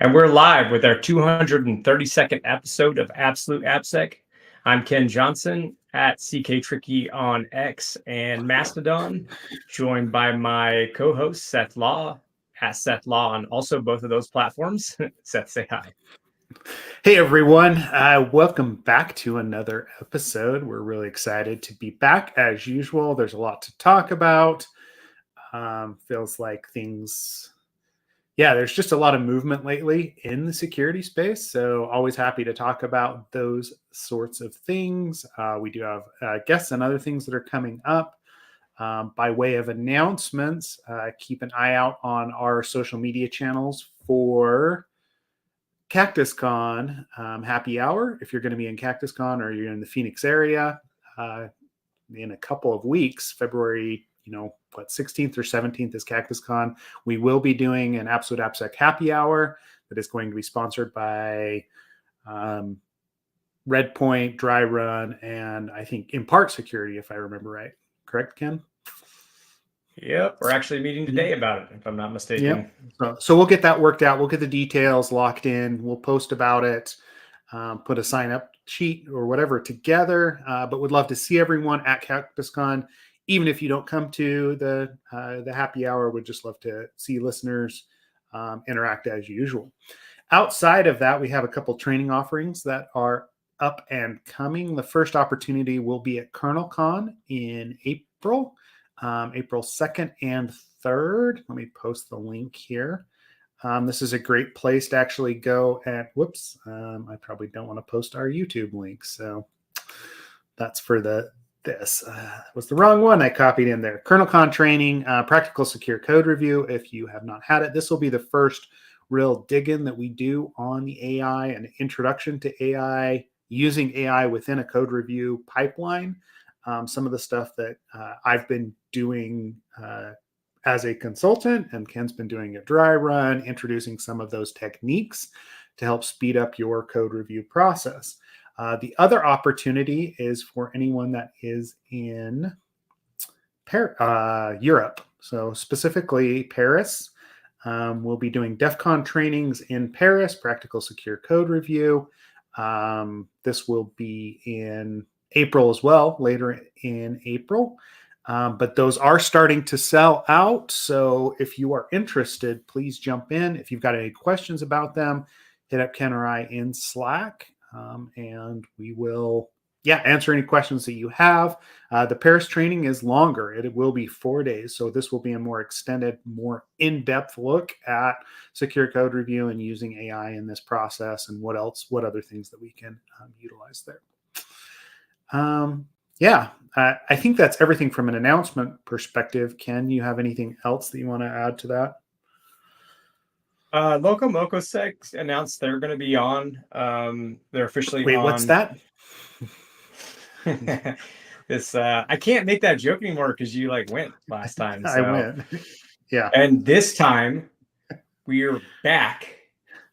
And we're live with our 232nd episode of Absolute AppSec. I'm Ken Johnson at CK Tricky on X and Mastodon, joined by my co-host Seth Law at Seth Law on also both of those platforms. Seth, say hi. Hey everyone, welcome back to another episode. We're really excited to be back as usual. There's a lot to talk about. Feels like there's just a lot of movement lately in the security space. So always happy to talk about those sorts of things. We do have guests and other things that are coming up. By way of announcements, keep an eye out on our social media channels for CactusCon happy hour. If you're going to be in CactusCon or you're in the Phoenix area in a couple of weeks, February 16th or 17th is CactusCon. We will be doing an Absolute AppSec happy hour that is going to be sponsored by Redpoint, Dry Run, and I think Impart Security, if I remember right. Correct, Ken? Yep, we're actually meeting today about it, if I'm not mistaken. Yep. So we'll get that worked out. We'll get the details locked in. We'll post about it, put a sign-up sheet or whatever together. But would love to see everyone at CactusCon. Even if you don't come to the happy hour, we'd just love to see listeners interact as usual. Outside of that, we have a couple training offerings that are up and coming. The first opportunity will be at KernelCon in April. April 2nd and 3rd. Let me post the link here. This is a great place to actually go at, I probably don't want to post our YouTube link. So that's for this was the wrong one I copied in there. KernelCon training, practical secure code review. If you have not had it, this will be the first real dig-in that we do on the AI and introduction to AI, using AI within a code review pipeline. Some of the stuff that I've been doing as a consultant and Ken's been doing at Dry Run, introducing some of those techniques to help speed up your code review process. The other opportunity is for anyone that is in Europe. So specifically Paris. We'll be doing DEF CON trainings in Paris, practical secure code review. This will be in April as well, later in April. But those are starting to sell out. So if you are interested, please jump in. If you've got any questions about them, hit up Ken or I in Slack. And we will, answer any questions that you have. The Paris training is longer. It will be 4 days. So this will be a more extended, more in-depth look at secure code review and using AI in this process and what other things that we can utilize there. I think that's everything from an announcement perspective. Ken, you have anything else that you want to add to that? LocoMocoSec announced they're going to be on. They're officially on. Wait, what's that? This I can't make that joke anymore because you went last time. So. I went. Yeah. And this time we're back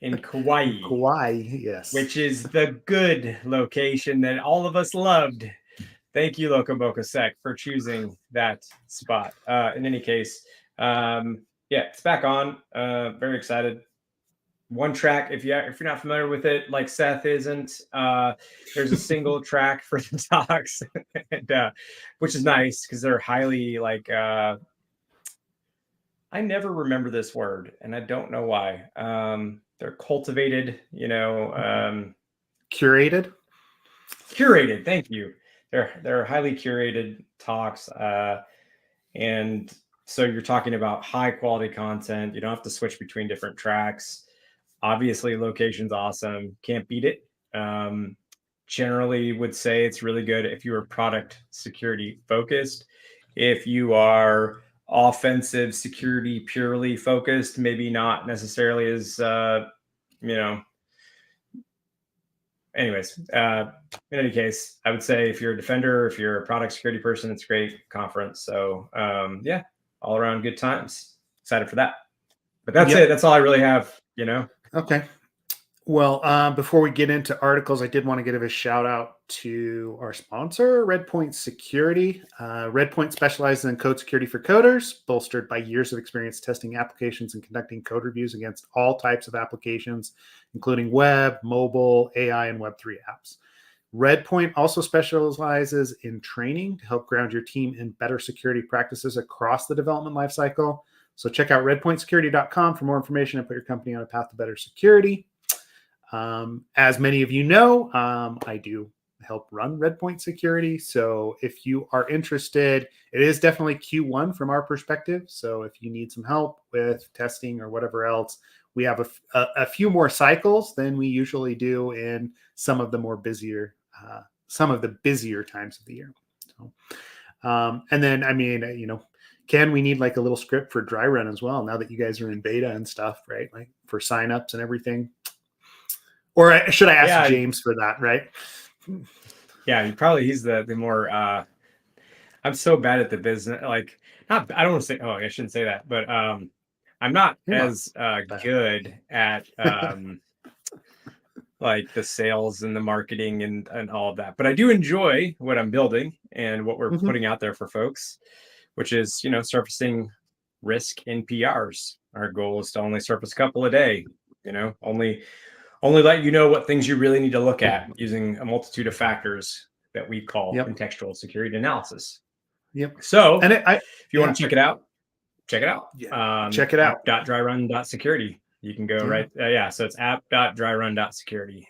in Kauai. Kauai, yes. Which is the good location that all of us loved. Thank you, LocoMocoSec, for choosing that spot. In any case, it's back on. Very excited. One track, if you're not familiar with it, like Seth isn't, there's a single track for the talks, and, which is nice because they're highly I never remember this word, and I don't know why. They're cultivated, curated. Curated, thank you. They're highly curated talks, and so you're talking about high quality content. You don't have to switch between different tracks. Obviously, location's awesome. Can't beat it. Generally, would say it's really good if you are product security focused. If you are offensive security purely focused, maybe not necessarily as anyways, in any case, I would say if you're a defender, if you're a product security person, it's a great conference. So all around good times. Excited for that. But that's it. That's all I really have, Okay. Well, before we get into articles, I did want to give a shout out to our sponsor, Redpoint Security. Redpoint specializes in code security for coders, bolstered by years of experience testing applications and conducting code reviews against all types of applications, including web, mobile, AI, and Web3 apps. Redpoint also specializes in training to help ground your team in better security practices across the development lifecycle. So check out redpointsecurity.com for more information and put your company on a path to better security. As many of you know, I do help run Redpoint Security. So if you are interested, it is definitely Q1 from our perspective. So if you need some help with testing or whatever else, we have a few more cycles than we usually do in some of the busier times of the year. So, and then, I mean, Ken, we need like a little script for dry run as well. Now that you guys are in beta and stuff, right? Like for signups and everything. Or should I ask James for that, right? Yeah, he's the more I'm so bad at the business. Like, not, I don't want to say, I shouldn't say that, but I'm not as good at like the sales and the marketing and all of that. But I do enjoy what I'm building and what we're putting out there for folks, which is, surfacing risk in PRs. Our goal is to only surface a couple a day, only let you know what things you really need to look at using a multitude of factors that we call contextual security analysis. So if you want to check it out, check it out. Check it out. app.dryrun.security. You can go right. So it's app.dryrun.security.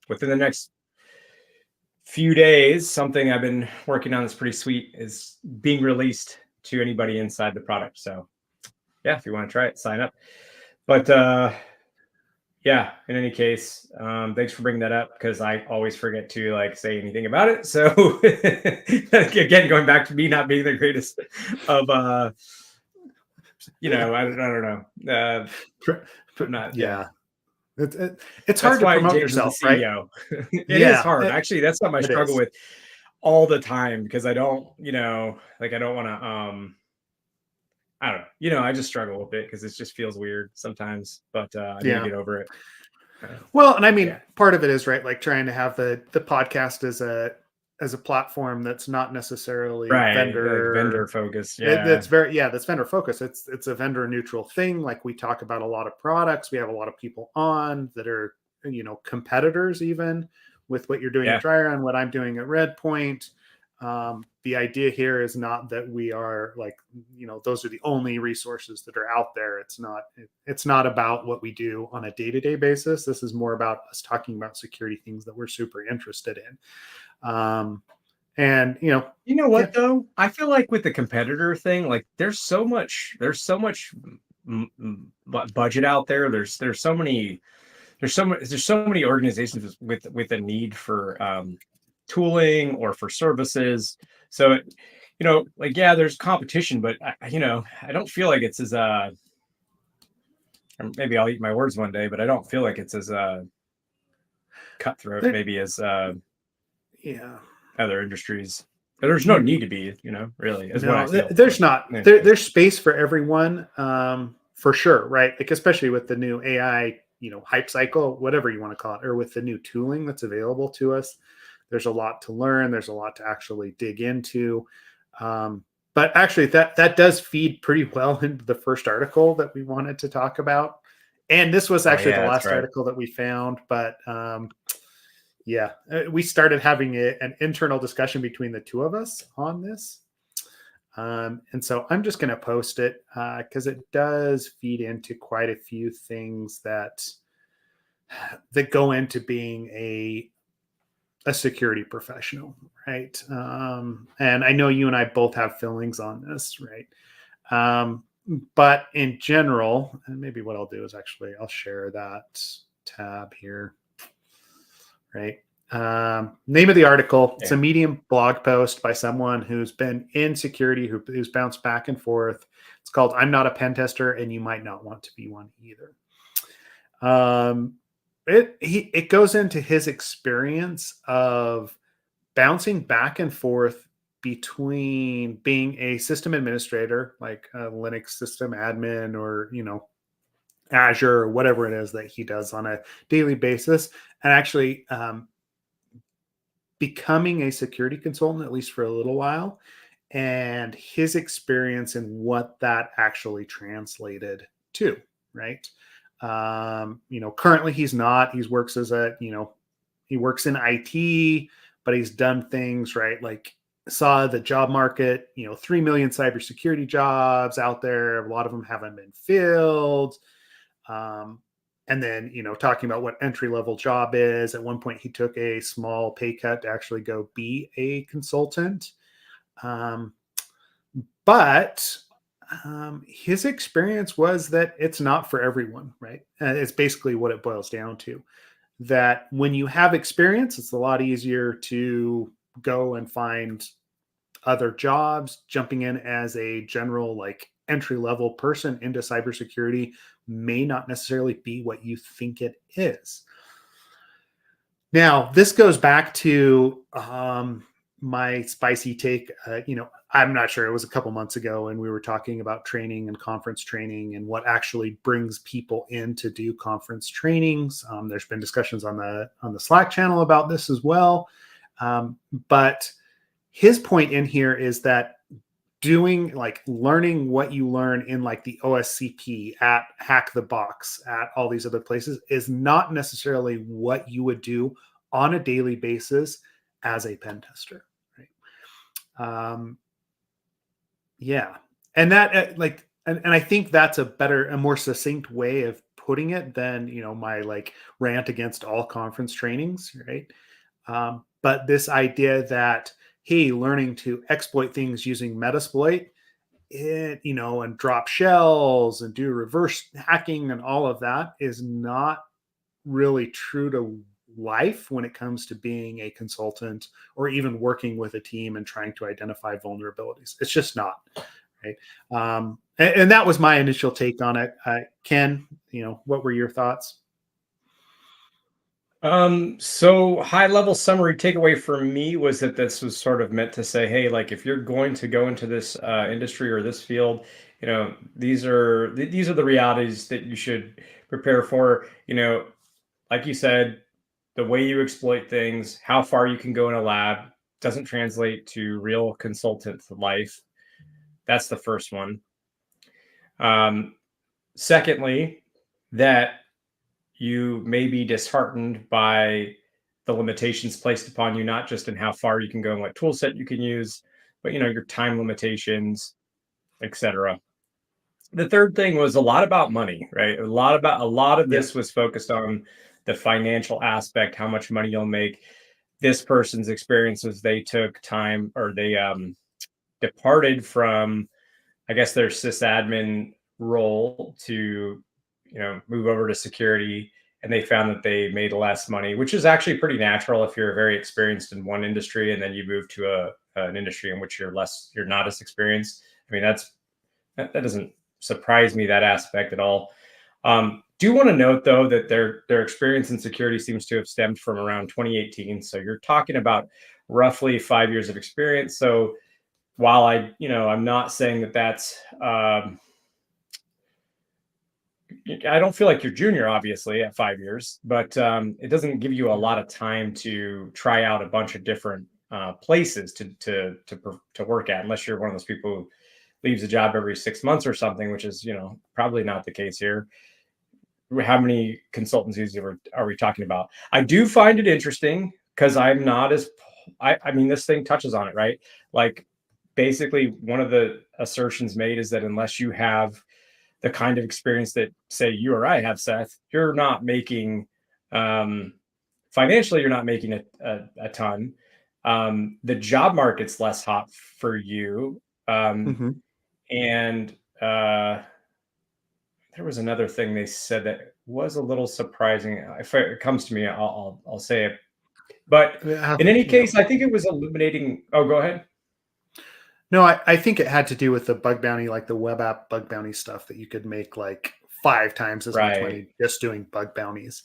Within the next few days, something I've been working on that's pretty sweet is being released to anybody inside the product. So if you want to try it, sign up. But in any case, thanks for bringing that up because I always forget to say anything about it. So again, going back to me not being the greatest of I don't know. Not It's hard to promote James yourself, is the CEO. Right? It is hard. Actually, that's something I struggle with all the time because I don't, I don't want to I don't know. I just struggle with it because it just feels weird sometimes, but I need to get over it. Well, and I mean, part of it is right, like trying to have the podcast as a platform that's not necessarily vendor focused. That's vendor focused. It's a vendor neutral thing. Like we talk about a lot of products. We have a lot of people on that are competitors even with what you're doing at DryRun, what I'm doing at Redpoint. The idea here is not that we are those are the only resources that are out there. It's not about what we do on a day-to-day basis. This is more about us talking about security things that we're super interested in. And what though? I feel like with the competitor thing, there's so much budget out there. There's so many organizations with a need for tooling or for services. So, there's competition, but I don't feel like it's as maybe I'll eat my words one day, but I don't feel like it's as cutthroat maybe as other industries. There's no need to be, really. There's not. There's space for everyone, for sure, right? Like especially with the new AI, hype cycle, whatever you want to call it, or with the new tooling that's available to us. There's a lot to learn. There's a lot to actually dig into. But actually, that does feed pretty well into the first article that we wanted to talk about. And this was actually the last article that we found. But we started having an internal discussion between the two of us on this. And so I'm just going to post it because it does feed into quite a few things that go into being a security professional, right? And I know you and I both have feelings on this, right? But in general, and maybe what I'll do is actually I'll share that tab here, right? Name of the article. It's a Medium blog post by someone who's been in security, who's bounced back and forth. It's called "I'm Not a Pen Tester, and You Might Not Want to Be One Either." It goes into his experience of bouncing back and forth between being a system administrator, like a Linux system admin, or Azure or whatever it is that he does on a daily basis, and actually becoming a security consultant, at least for a little while, and his experience and what that actually translated to, right? Currently he's not, he works as he works in IT, but he's done things, right? Like saw the job market, 3 million cybersecurity jobs out there. A lot of them haven't been filled. And then, talking about what entry level job is. At one point, he took a small pay cut to actually go be a consultant. But his experience was that it's not for everyone, right? It's basically what it boils down to. That when you have experience, it's a lot easier to go and find other jobs. Jumping in as a general, like entry level person into cybersecurity may not necessarily be what you think it is. Now, this goes back to my spicy take. I'm not sure. It was a couple months ago, and we were talking about training and conference training and what actually brings people in to do conference trainings. There's been discussions on the Slack channel about this as well. But his point in here is that learning what you learn in like the OSCP, at Hack the Box, at all these other places is not necessarily what you would do on a daily basis as a pen tester. Right? Yeah. And that and I think that's a more succinct way of putting it than, my like rant against all conference trainings. Right. But this idea that, hey, learning to exploit things using Metasploit, and drop shells and do reverse hacking and all of that is not really true to life when it comes to being a consultant or even working with a team and trying to identify vulnerabilities. It's just not, right? And that was my initial take on it. Ken, what were your thoughts? So high level summary takeaway for me was that this was sort of meant to say, hey, like if you're going to go into this industry or this field, these are the realities that you should prepare for. Like you said, the way you exploit things, how far you can go in a lab doesn't translate to real consultant life. That's the first one. Secondly, that you may be disheartened by the limitations placed upon you, not just in how far you can go and what tool set you can use, but your time limitations, etc. The third thing was a lot about money, right? A lot of this was focused on the financial aspect, how much money you'll make. This person's experiences, they took time, or they departed from, I guess, their sysadmin role to move over to security, and they found that they made less money, which is actually pretty natural if you're very experienced in one industry and then you move to an industry in which you're not as experienced. I mean, that doesn't surprise me, that aspect at all. Do want to note though that their experience in security seems to have stemmed from around 2018. So you're talking about roughly 5 years of experience. So while I'm not saying that that's I don't feel like you're junior, obviously, at 5 years, but it doesn't give you a lot of time to try out a bunch of different places to work at, unless you're one of those people who leaves a job every 6 months or something, which is probably not the case here. How many consultancies are we talking about? I do find it interesting because I'm not as I mean, this thing touches on it, right? Like, basically, one of the assertions made is that unless you have the kind of experience that, say, you or I have, Seth, you're not making financially, you're not making a ton. The job market's less hot for you. And there was another thing they said that was a little surprising. If it comes to me, I'll say it. But in any case, I think it was illuminating. Oh, go ahead. No, I think it had to do with the bug bounty, like the web app bug bounty stuff, that you could make like 5 times as much money just doing bug bounties.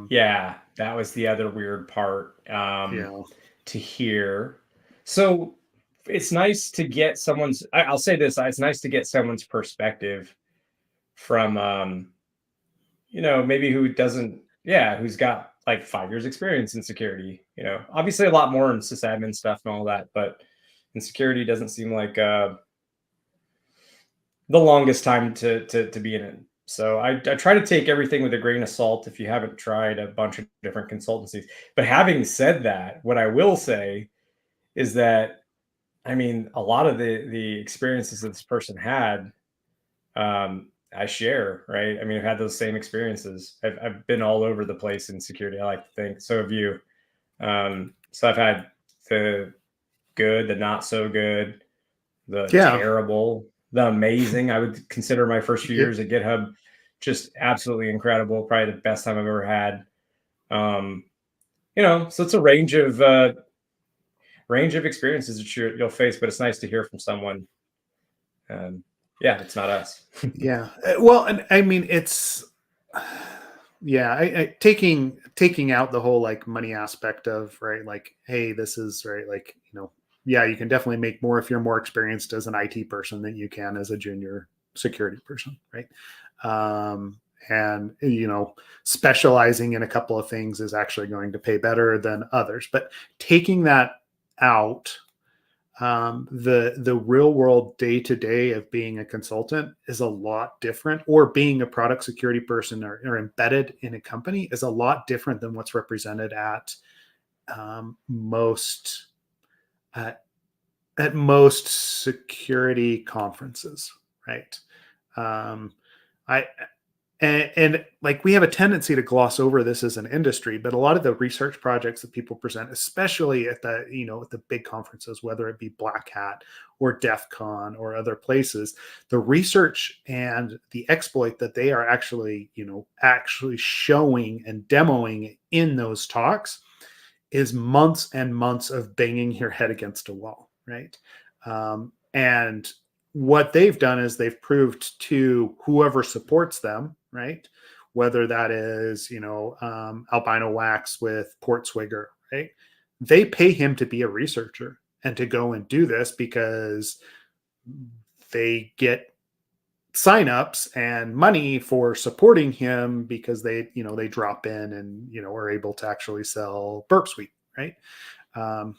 Yeah, that was the other weird part to hear. So it's nice to get someone's, I'll say this, it's nice to get someone's perspective from maybe who doesn't, who's got like 5 years experience in security, obviously a lot more in sysadmin stuff and all that, but in security doesn't seem like the longest time to be in it. So I try to take everything with a grain of salt if you haven't tried a bunch of different consultancies. But having said that, what I will say is that, I mean, a lot of the experiences that this person had, I share, right? I mean, I've had those same experiences. I've been all over the place in security. I like to think. So have you. So I've had the good, the not so good, the Yeah. terrible, the amazing. I would consider my first few Yep. years at GitHub just absolutely incredible. Probably the best time I've ever had. Um, so it's a range of experiences that you'll face, but it's nice to hear from someone. It's not us. Yeah. Well, and I mean, it's, yeah, taking out the whole like money aspect of, right, like, hey, this is right, like, yeah, you can definitely make more if you're more experienced as an IT person than you can as a junior security person, right? And specializing in a couple of things is actually going to pay better than others. But taking that out, the real world day to day of being a consultant is a lot different, or being a product security person or embedded in a company is a lot different than what's represented at most at most security conferences, right? I and like, we have a tendency to gloss over this as an industry, but a lot of the research projects that people present, especially at the at the big conferences, whether it be Black Hat or DEF CON or other places, the research and the exploit that they are actually actually showing and demoing in those talks is months and months of banging your head against a wall, right? And what they've done is they've proved to whoever supports them, right? Whether that is, Albino Wax with Portswigger, right? They pay him to be a researcher and to go and do this because they get signups and money for supporting him because they drop in and are able to actually sell Burp Suite, right?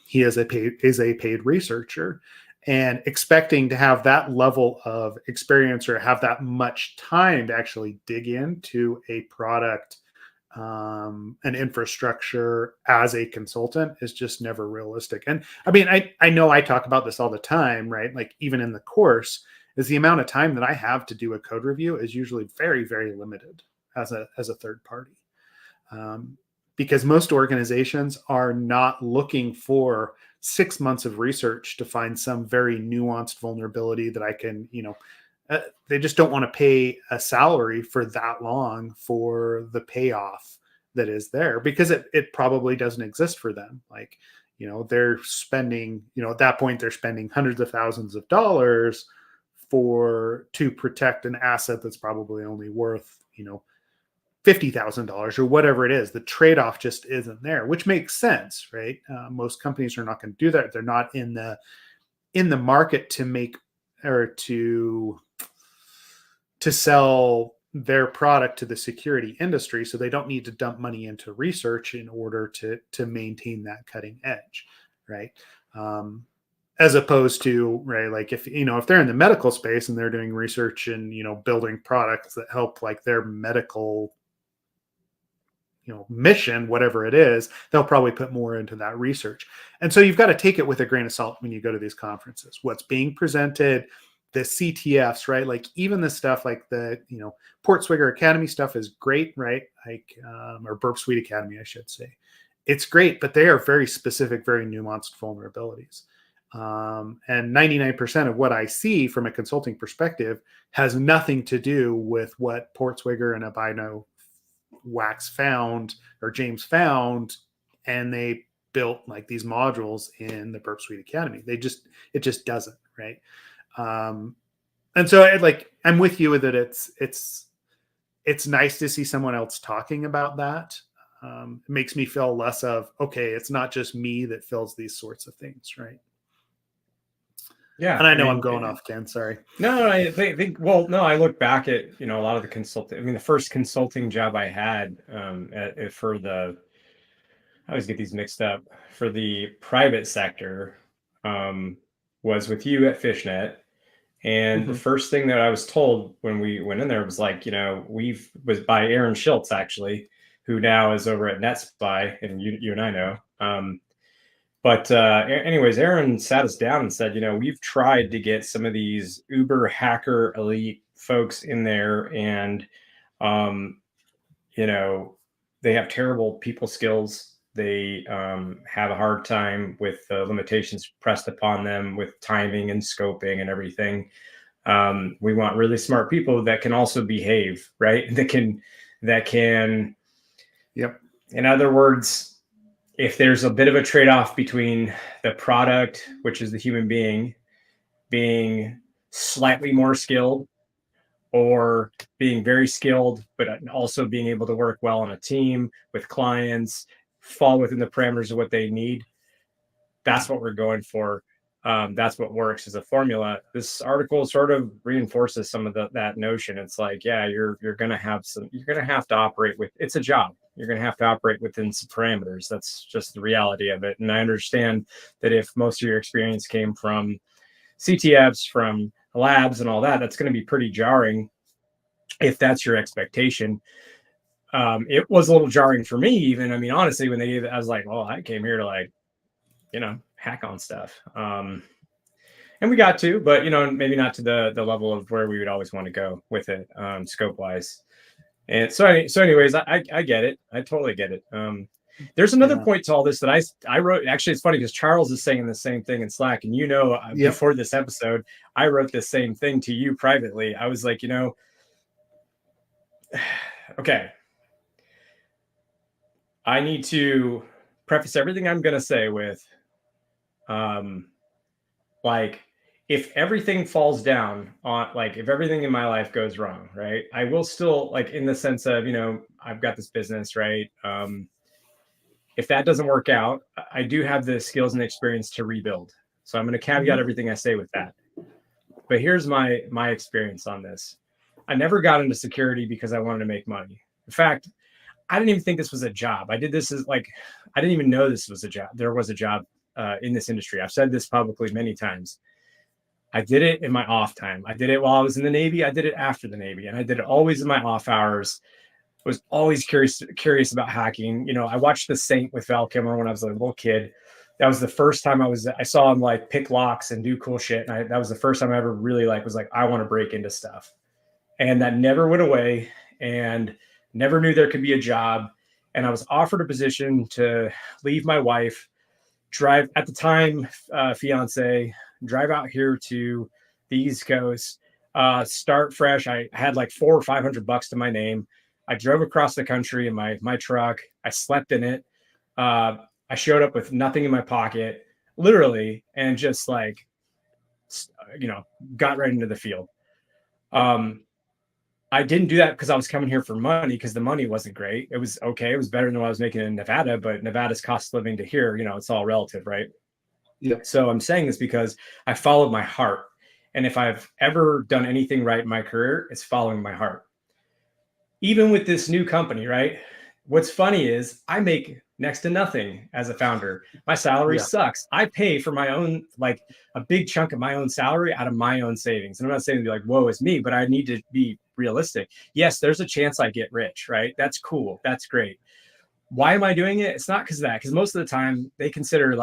He is a paid researcher, and expecting to have that level of experience or have that much time to actually dig into a product, an infrastructure as a consultant is just never realistic. And I mean, I know I talk about this all the time, right? Like, even in the course, is the amount of time that I have to do a code review is usually very, very limited as a third party. Because most organizations are not looking for 6 months of research to find some very nuanced vulnerability that I can, they just don't want to pay a salary for that long for the payoff that is there, because it probably doesn't exist for them. Like, they're spending, at that point, they're spending hundreds of thousands of dollars to protect an asset that's probably only worth, $50,000 or whatever it is. The trade-off just isn't there, which makes sense, right? Most companies are not going to do that. They're not in the market to make or to sell their product to the security industry, so they don't need to dump money into research in order to maintain that cutting edge, right? As opposed to, right, like, if they're in the medical space and they're doing research and building products that help like their medical mission, whatever it is, they'll probably put more into that research. And so you've got to take it with a grain of salt when you go to these conferences. What's being presented, the CTFs, right? Like, even the stuff like the, Portswigger Academy stuff is great, right? Like, or Burp Suite Academy, I should say. It's great, but they are very specific, very nuanced vulnerabilities. And 99% of what I see from a consulting perspective has nothing to do with what Portswigger and Albino Wax found, or James found, and they built like these modules in the Burp Suite Academy. It just doesn't, right? And so I'm with you with it. It's nice to see someone else talking about that. It makes me feel less of, okay, it's not just me that feels these sorts of things, right? Yeah. And I know I'm going off, Ken. Sorry. No, I think, well, no, I look back at, a lot of the consulting. I mean, the first consulting job I had for I always get these mixed up, for the private sector was with you at Fishnet. And the first thing that I was told when we went in there was like, was by Aaron Schultz, actually, who now is over at NetSpy, and you and I know. But anyways, Aaron sat us down and said, we've tried to get some of these Uber hacker elite folks in there, and they have terrible people skills. They have a hard time with the limitations pressed upon them with timing and scoping and everything. We want really smart people that can also behave, right? That can. Yep. In other words, if there's a bit of a trade-off between the product, which is the human being slightly more skilled, or being very skilled, but also being able to work well on a team with clients, fall within the parameters of what they need, that's what we're going for. That's what works as a formula. This article sort of reinforces some of that notion. It's like, yeah, you're going to have to operate with, it's a job. You're going to have to operate within some parameters. That's just the reality of it. And I understand that if most of your experience came from CTFs, from labs and all that, that's going to be pretty jarring if that's your expectation. It was a little jarring for me, even. I mean, honestly, when I was like, well, I came here to hack on stuff. And we got to, but maybe not to the level of where we would always want to go with it, scope wise. And so anyways, I get it. I totally get it. There's another point to all this that I wrote. Actually, it's funny because Charles is saying the same thing in Slack, and before this episode, I wrote the same thing to you privately. I was like, okay, I need to preface everything I'm going to say with, like, if everything falls down on, like, if everything in my life goes wrong, right, I will still, like, in the sense of, I've got this business, right? If that doesn't work out, I do have the skills and experience to rebuild. So I'm going to caveat everything I say with that. But here's my experience on this. I never got into security because I wanted to make money. In fact, I didn't even think this was a job. I did this as I didn't even know this was a job. There was a job in this industry. I've said this publicly many times. I did it in my off time. I did it while I was in the Navy. I did it after the Navy, and I did it always in my off hours. I was always curious about hacking. I watched The Saint with Val Kilmer when I was a little kid. That was the first time I saw him like pick locks and do cool shit. And that was the first time I ever really was like, I want to break into stuff. And that never went away, and never knew there could be a job. And I was offered a position to leave my wife, drive, at the time, fiance, drive out here to the East Coast, start fresh. I had like $400 or $500 to my name. I drove across the country in my truck. I slept in it. I showed up with nothing in my pocket, literally, and just got right into the field. I didn't do that because I was coming here for money, because the money wasn't great. It was okay. It was better than what I was making in Nevada, but Nevada's cost of living to here, it's all relative, right? Yeah. So I'm saying this because I followed my heart. And if I've ever done anything right in my career, it's following my heart. Even with this new company, right? What's funny is I make next to nothing as a founder. My salary sucks. I pay for my own, a big chunk of my own salary out of my own savings. And I'm not saying to be like, whoa, it's me, but I need to be realistic. Yes, there's a chance I get rich, right? That's cool. That's great. Why am I doing it? It's not because of that. Because most of the time they consider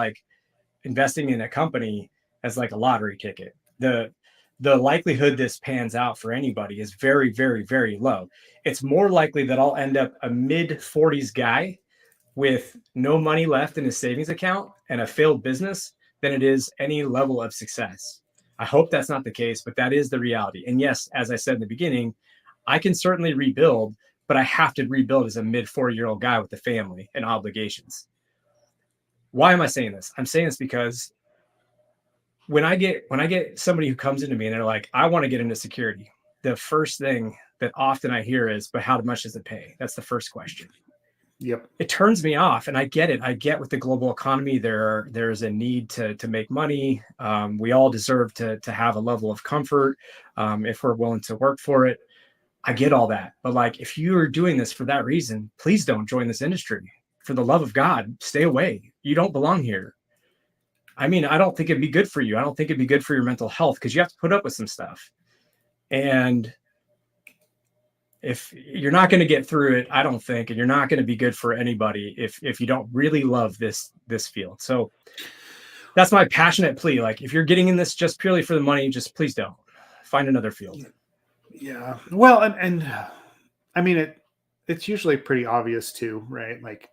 investing in a company as a lottery ticket. The likelihood this pans out for anybody is very, very, very low. It's more likely that I'll end up a mid-40s guy with no money left in his savings account and a failed business than it is any level of success. I hope that's not the case, but that is the reality. And yes, as I said in the beginning, I can certainly rebuild, but I have to rebuild as a mid-40-year-old guy with a family and obligations. Why am I saying this? I'm saying this because when I get somebody who comes into me and they're like, I want to get into security, the first thing that often I hear is, but how much does it pay? That's the first question. Yep. it turns me off, and I get it. I get with the global economy, there's a need to make money. We all deserve to have a level of comfort, if we're willing to work for it. I get all that, but like, if you are doing this for that reason, please don't join this industry. For the love of God, stay away. You don't belong here. I mean, I don't think it'd be good for you. I don't think it'd be good for your mental health, because you have to put up with some stuff. And if you're not going to get through it, I don't think, and you're not going to be good for anybody if you don't really love this field. So that's my passionate plea. Like, if you're getting in this just purely for the money, just please don't. Find another field. Yeah. Well, and I mean, it's usually pretty obvious too, right? Like,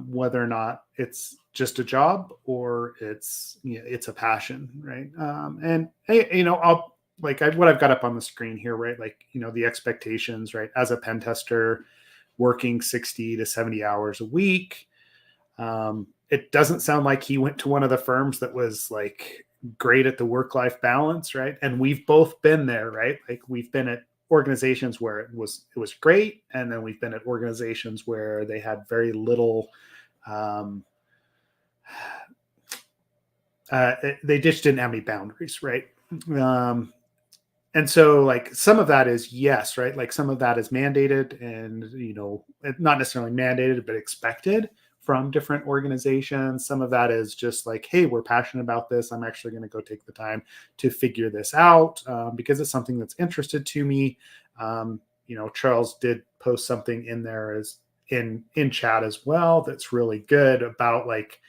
whether or not it's just a job or it's a passion, right? And hey, I'll what I've got up on the screen here, right? Like, the expectations, right? As a pen tester, working 60 to 70 hours a week. It doesn't sound like he went to one of the firms that was like great at the work-life balance, right? And we've both been there, right? Like, we've been at organizations where it was great, and then we've been at organizations where they had very little they just didn't have any boundaries, right? And so, like, some of that is, yes, right? Like, some of that is mandated and, not necessarily mandated, but expected from different organizations. Some of that is just like, hey, we're passionate about this. I'm actually going to go take the time to figure this out, because it's something that's interested to me. Charles did post something in there as in chat as well that's really good about like,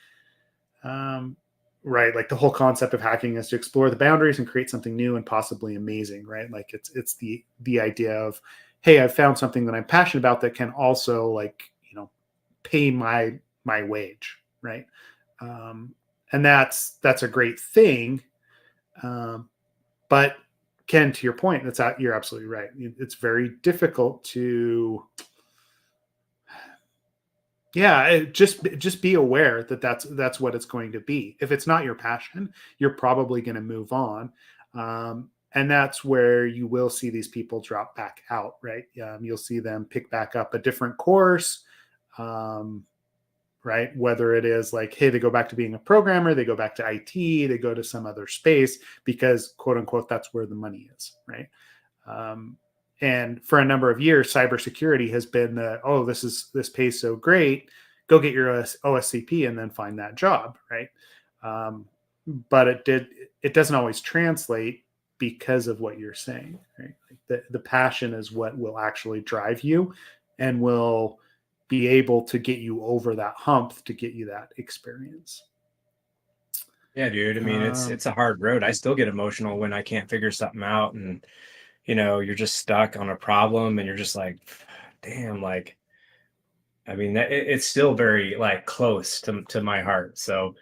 right, like the whole concept of hacking is to explore the boundaries and create something new and possibly amazing, right? Like, it's the idea of, hey, I've found something that I'm passionate about that can also, like, pay my wage, right? And that's a great thing. But Ken, to your point, you're absolutely right. It's very difficult to, just be aware that that's what it's going to be. If it's not your passion, you're probably going to move on. And that's where you will see these people drop back out, right? You'll see them pick back up a different course, right? Whether it is like, hey, they go back to being a programmer, they go back to IT, they go to some other space because, quote unquote, that's where the money is, right? And for a number of years, cybersecurity has been this pays so great, go get your OSCP and then find that job, right? But it doesn't always translate because of what you're saying, right? Like, the passion is what will actually drive you and will be able to get you over that hump to get you that experience. Yeah, dude. I mean, it's a hard road. I still get emotional when I can't figure something out, and you're just stuck on a problem, and you're just like, damn, like, I mean, it's still very like close to my heart. So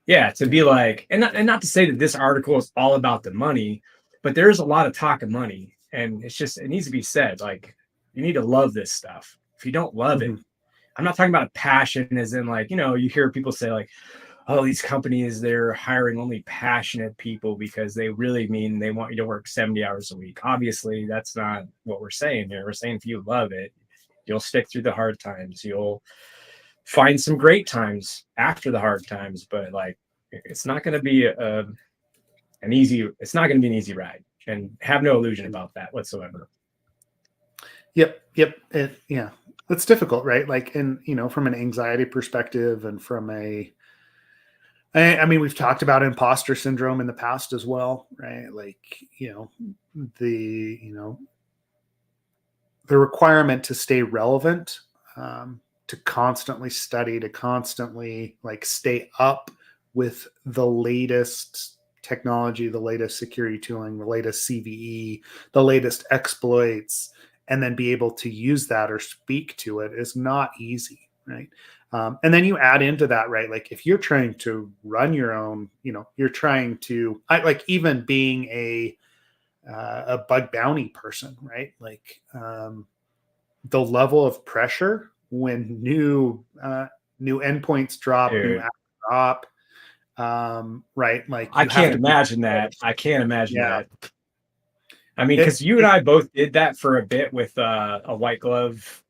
yeah, to be like, and not to say that this article is all about the money, but there's a lot of talk of money, and it needs to be said, like, you need to love this stuff. If you don't love it, I'm not talking about a passion as in like, you hear people say like, oh, these companies, they're hiring only passionate people because they really mean they want you to work 70 hours a week. Obviously, that's not what we're saying here. We're saying if you love it, you'll stick through the hard times. You'll find some great times after the hard times, but like, it's not going to be an easy ride, and have no illusion about that whatsoever. Yep. Yeah. It's difficult, right? Like, and from an anxiety perspective, and from I mean, we've talked about imposter syndrome in the past as well, right? Like, the requirement to stay relevant, to constantly study, to constantly like stay up with the latest technology, the latest security tooling, the latest CVE, the latest exploits, and then be able to use that or speak to it is not easy, right? And then you add into that, right? Like, if you're trying to run your own, you're trying to, like, even being a bug bounty person, right? Like, the level of pressure when new endpoints drop, Dude, new apps drop, right? Like, I can't imagine that. I can't imagine yeah. that. I mean, because you and I both did that for a bit with a white glove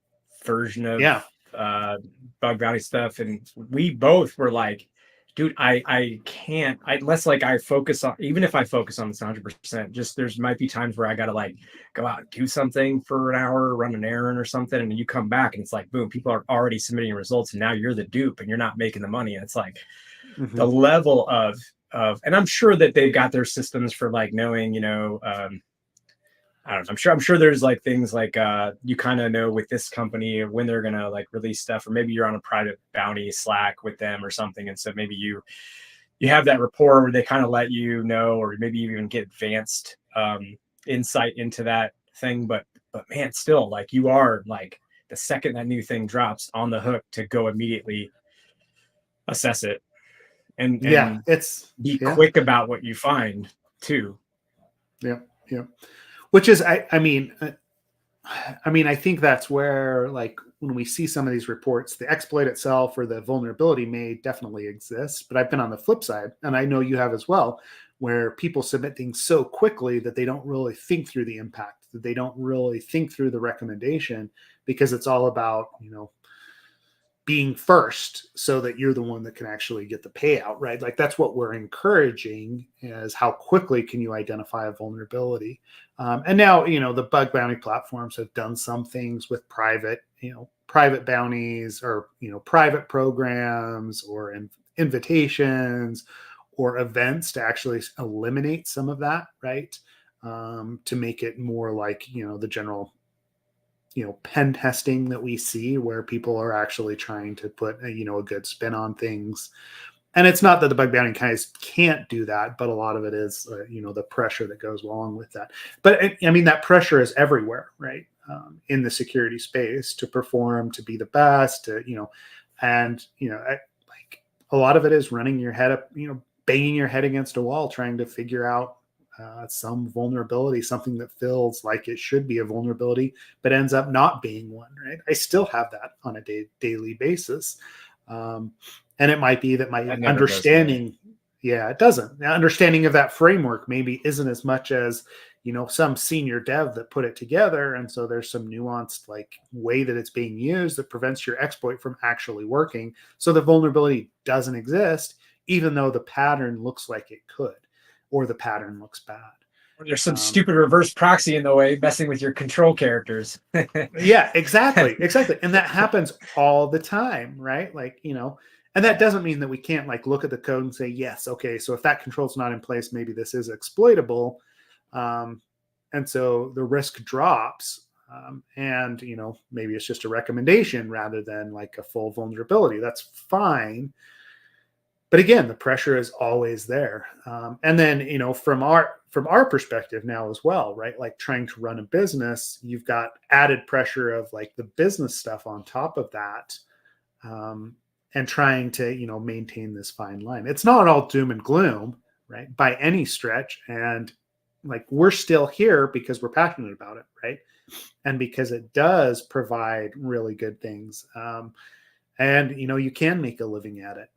version of Yeah. bug bounty stuff, and we both were like, dude, I can't, unless like I focus on, even if I focus on this 100%, just there's might be times where I gotta like go out and do something for an hour, run an errand or something, and you come back and it's like boom, people are already submitting results, and now you're the dupe and you're not making the money. And it's like the level of, and I'm sure that they've got their systems for like knowing, I don't know. I'm sure there's like things like you kind of know with this company when they're gonna like release stuff, or maybe you're on a private bounty Slack with them or something, and so maybe you have that rapport where they kind of let you know, or maybe you even get advanced insight into that thing. But man, still like you are like the second that new thing drops on the hook to go immediately assess it and it's be quick about what you find too. Yeah. Which is, I mean, I think that's where, like, when we see some of these reports, the exploit itself or the vulnerability may definitely exist. But I've been on the flip side, and I know you have as well, where people submit things so quickly that they don't really think through the impact, that they don't really think through the recommendation, because it's all about, being first so that you're the one that can actually get the payout, right? Like that's what we're encouraging, is how quickly can you identify a vulnerability. And now, the bug bounty platforms have done some things with private bounties, or, private programs, or invitations or events to actually eliminate some of that, right? To make it more like, the general pen testing that we see, where people are actually trying to put a good spin on things. And it's not that the bug bounty guys can't do that, but a lot of it is the pressure that goes along with that. But I mean, that pressure is everywhere, right? In the security space, to perform, to be the best, like a lot of it is running your head up, banging your head against a wall, trying to figure out some vulnerability, something that feels like it should be a vulnerability, but ends up not being one, right? I still have that on a daily basis. And it might be that my understanding, it doesn't. The understanding of that framework maybe isn't as much as, some senior dev that put it together. And so there's some nuanced like way that it's being used that prevents your exploit from actually working. So the vulnerability doesn't exist, even though the pattern looks like it could, or the pattern looks bad. Or there's some stupid reverse proxy in the way, messing with your control characters. Yeah, exactly. And that happens all the time, right? Like, and that doesn't mean that we can't like look at the code and say, yes, okay, so if that control's not in place, maybe this is exploitable. And so the risk drops. And, maybe it's just a recommendation rather than like a full vulnerability. That's fine. But again, the pressure is always there. And then, from our perspective now as well, right? Like trying to run a business, you've got added pressure of like the business stuff on top of that, and trying to, maintain this fine line. It's not all doom and gloom, right? By any stretch. And like, we're still here because we're passionate about it, right? And because it does provide really good things. And, you can make a living at it.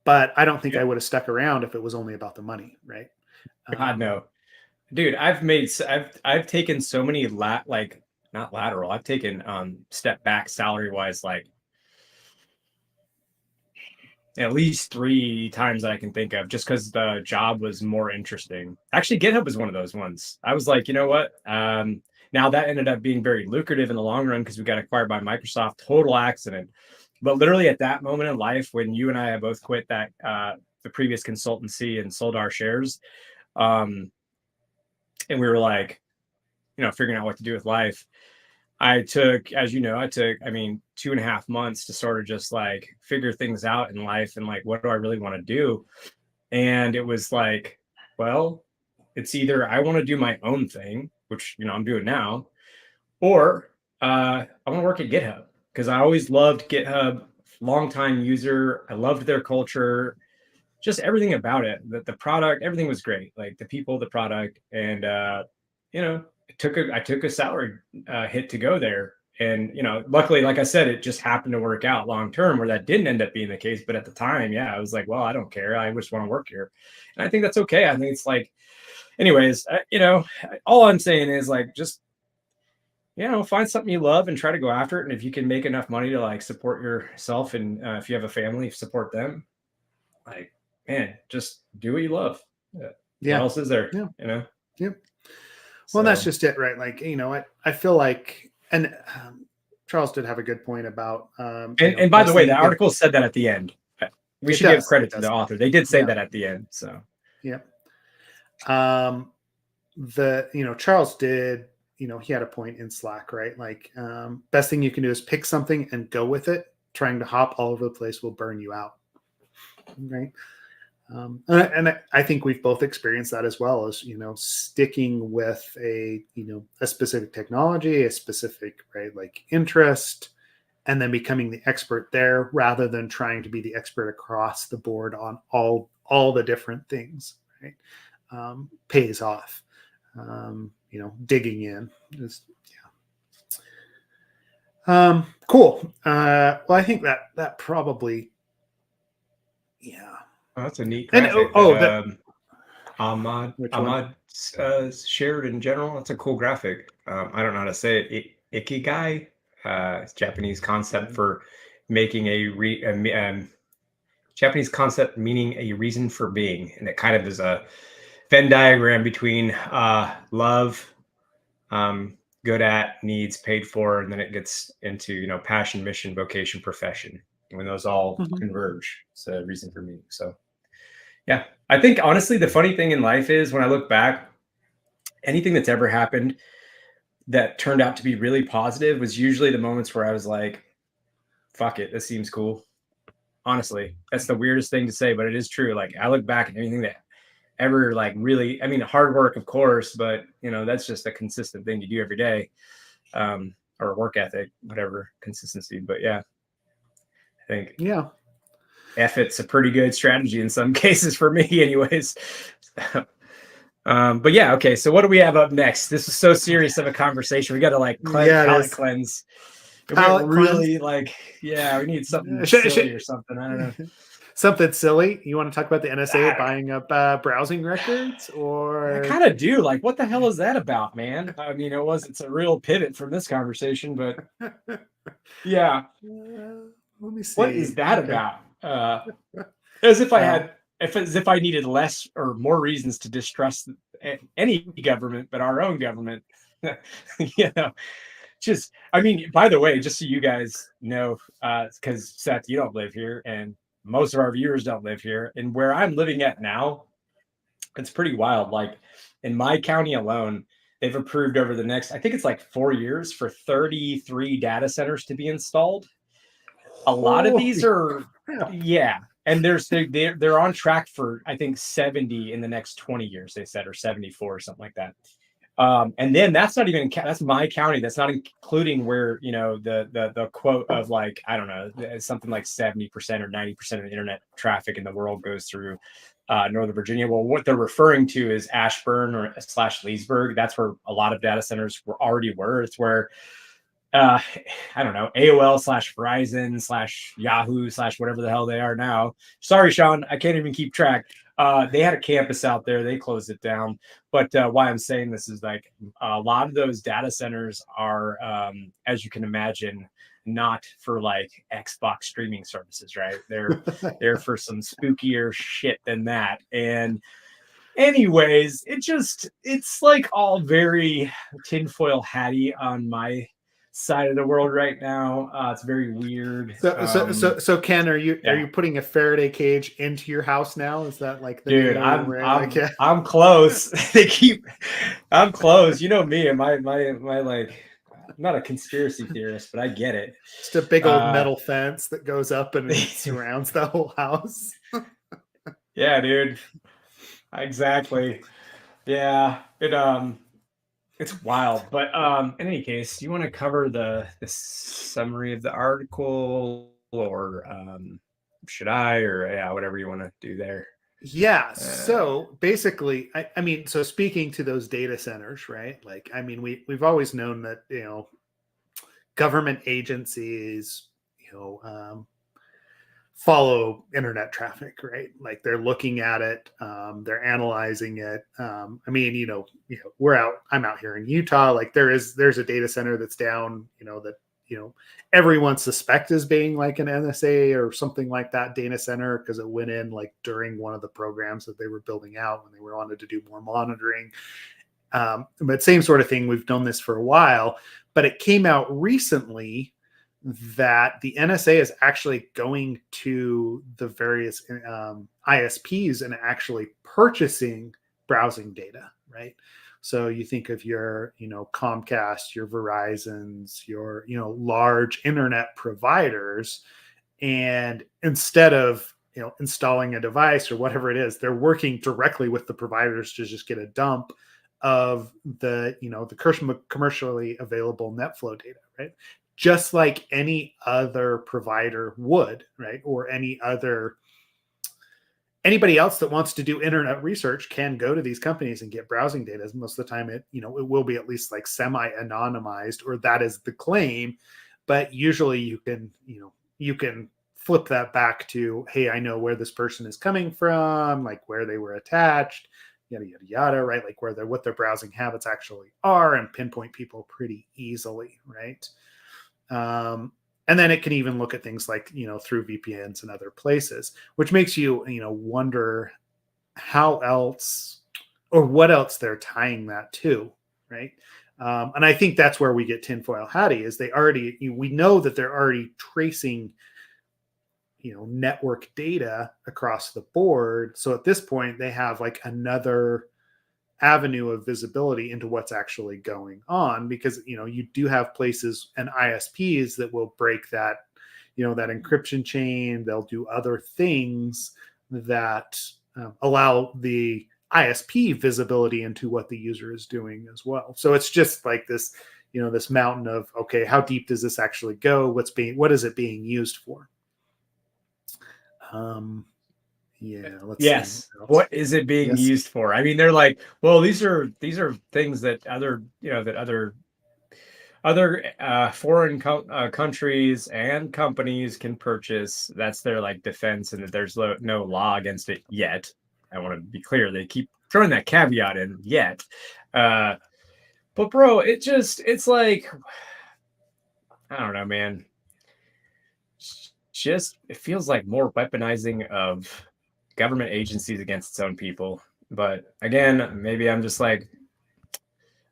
But I don't think I would have stuck around if it was only about the money, right? God, no, dude. I've taken so many not lateral. I've taken step back salary wise, like at least 3 times that I can think of, just because the job was more interesting. Actually, GitHub was one of those ones. I was like, you know what? Now that ended up being very lucrative in the long run because we got acquired by Microsoft. Total accident. But literally at that moment in life, when you and I both quit that the previous consultancy and sold our shares, and we were like, figuring out what to do with life. I took, as you know, I 2.5 months to sort of just like figure things out in life and like, what do I really want to do? And it was like, well, it's either I want to do my own thing, which, I'm doing now, or I want to work at GitHub, because I always loved GitHub, longtime user. I loved their culture, just everything about it. The product, everything was great. Like the people, the product, and I took a salary hit to go there. And luckily, like I said, it just happened to work out long term where that didn't end up being the case. But at the time, I was like, well, I don't care. I just want to work here, and I think that's okay. I think it's like, anyways, all I'm saying is like, just find something you love and try to go after it. And if you can make enough money to like support yourself, and if you have a family, support them, like, man, just do what you love. What Yeah. else is there? Yeah. Yep. Well, that's So, just it, right? Like, I feel like, and Charles did have a good point about, and by the best way, thing the you can, article said that at the end. We it should give does, credit it to the does. author. They did say Yeah. that at the end. So, Yeah. Charles did, he had a point in Slack, right? Like, best thing you can do is pick something and go with it. Trying to hop all over the place will burn you out. Right. And I think we've both experienced that as well, as, sticking with a specific technology, a specific, right, like interest, and then becoming the expert there rather than trying to be the expert across the board on all the different things, right? Pays off. Digging in is, cool. Well, I think that probably, yeah. oh, that's a neat And graphic that that Ahmad which one? shared in general. That's a cool graphic. I don't know how to say it. Ikigai, it's Japanese concept for making Japanese concept meaning a reason for being, and it kind of is a Venn diagram between love, good at, needs, paid for, and then it gets into passion, mission, vocation, profession. And when those all converge, it's a reason for meaning. So yeah, I think honestly, the funny thing in life is when I look back, anything that's ever happened that turned out to be really positive was usually the moments where I was like, fuck it, this seems cool. Honestly, that's the weirdest thing to say, but it is true. Like, I look back at anything that ever, like, really, I mean, hard work, of course, but that's just a consistent thing you do every day, or work ethic, whatever, consistency. But yeah, I think it's a pretty good strategy in some cases for me anyways. But yeah, okay. So what do we have up next? This is so serious of a conversation. We got to like palate cleanse. Palate really cleanse. We need something silly or something. I don't know. Something silly. You want to talk about the NSA buying up browsing records, or I kind of do. Like, what the hell is that about, man? I mean, it's a real pivot from this conversation, but yeah. Let me see. What is that about? As if I needed less or more reasons to distrust any government, but our own government. Just, I mean, by the way, just so you guys know, because Seth, you don't live here, and most of our viewers don't live here, and where I'm living at now, it's pretty wild. Like, in my county alone, they've approved over the next, I think it's like 4 years, for 33 data centers to be installed. A lot of these are, and they're on track for, I think, 70 in the next 20 years, they said, or 74 or something like that. And then that's not even, that's my county. That's not including where, the quote of, like, I don't know, something like 70% or 90% of the internet traffic in the world goes through Northern Virginia. Well, what they're referring to is Ashburn or / Leesburg. That's where a lot of data centers already were. It's where, I don't know, AOL / Verizon / Yahoo / whatever the hell they are now. Sorry, Sean, I can't even keep track. They had a campus out there. They closed it down. But why I'm saying this is, like, a lot of those data centers are, as you can imagine, not for like Xbox streaming services, right? They're for some spookier shit than that. And anyways, it's like all very tinfoil hatty on my side of the world right now. It's very weird. So Ken, are you putting a Faraday cage into your house now? Is that like the dude? new, I'm close. I'm close. You know me and my like, I'm not a conspiracy theorist, but I get it. Just a big old metal fence that goes up and surrounds the whole house. Yeah, dude. Exactly. Yeah. It's wild. But in any case, do you want to cover the summary of the article, or should I, or whatever you want to do there? Yeah. So basically, I mean, so speaking to those data centers, right? Like, I mean, we've always known that, government agencies, follow internet traffic, right? Like they're looking at it, they're analyzing it. I mean, I'm out here in Utah. Like there's a data center that's down, that everyone suspect as being like an NSA or something like that data center because it went in like during one of the programs that they were building out when they wanted to do more monitoring. But same sort of thing. We've done this for a while, but it came out recently that the NSA is actually going to the various ISPs and actually purchasing browsing data, right? So you think of your, Comcast, your Verizons, your, large internet providers, and instead of, installing a device or whatever it is, they're working directly with the providers to just get a dump of the, the commercially available NetFlow data, right? Just like any other provider would, right? Or anybody else that wants to do internet research can go to these companies and get browsing data. Most of the time it will be at least like semi-anonymized, or that is the claim. But usually you can flip that back to, hey, I know where this person is coming from, like where they were attached, yada, yada, yada, right? Like what their browsing habits actually are, and pinpoint people pretty easily, right? And then it can even look at things like, through VPNs and other places, which makes you, wonder how else or what else they're tying that to, right? And I think that's where we get tinfoil hatty is we know that they're already tracing, network data across the board. So at this point, they have like another avenue of visibility into what's actually going on, because you do have places and ISPs that will break that that encryption chain. They'll do other things that allow the ISP visibility into what the user is doing as well. So it's just like this this mountain of, okay, how deep does this actually go? What is it being used for? Let's Yes. see. What is it being used for? I mean, they're like, well, these are things that other foreign countries and companies can purchase. That's their like defense, and that there's no law against it yet. I want to be clear. They keep throwing that caveat in yet. But bro, it's like, I don't know, man. It feels like more weaponizing of government agencies against its own people. But again, maybe I'm just like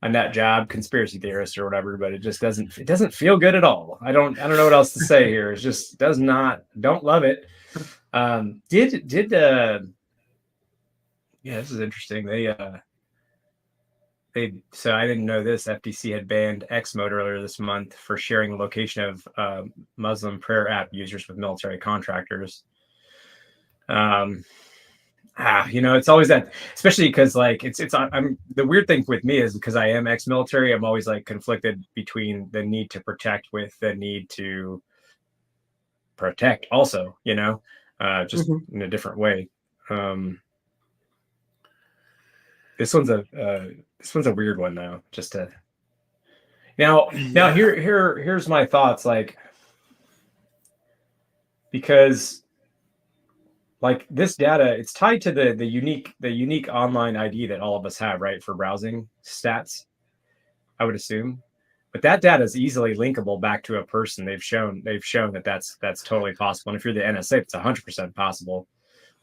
a nut job conspiracy theorist or whatever, but it doesn't feel good at all. I don't know what else to say here. It just don't love it. Yeah, this is interesting. So I didn't know this. FTC had banned X Mode earlier this month for sharing the location of Muslim prayer app users with military contractors. It's always that, especially because like I'm the weird thing with me is because I am ex-military, I'm always like conflicted between the need to protect with the need to protect also, just in a different way. This one's a weird one though. Now here's my thoughts, like, because like this data, it's tied to the unique online ID that all of us have, right, for browsing stats, I would assume. But that data is easily linkable back to a person. They've shown that that's totally possible. And if you're the NSA, it's 100% possible.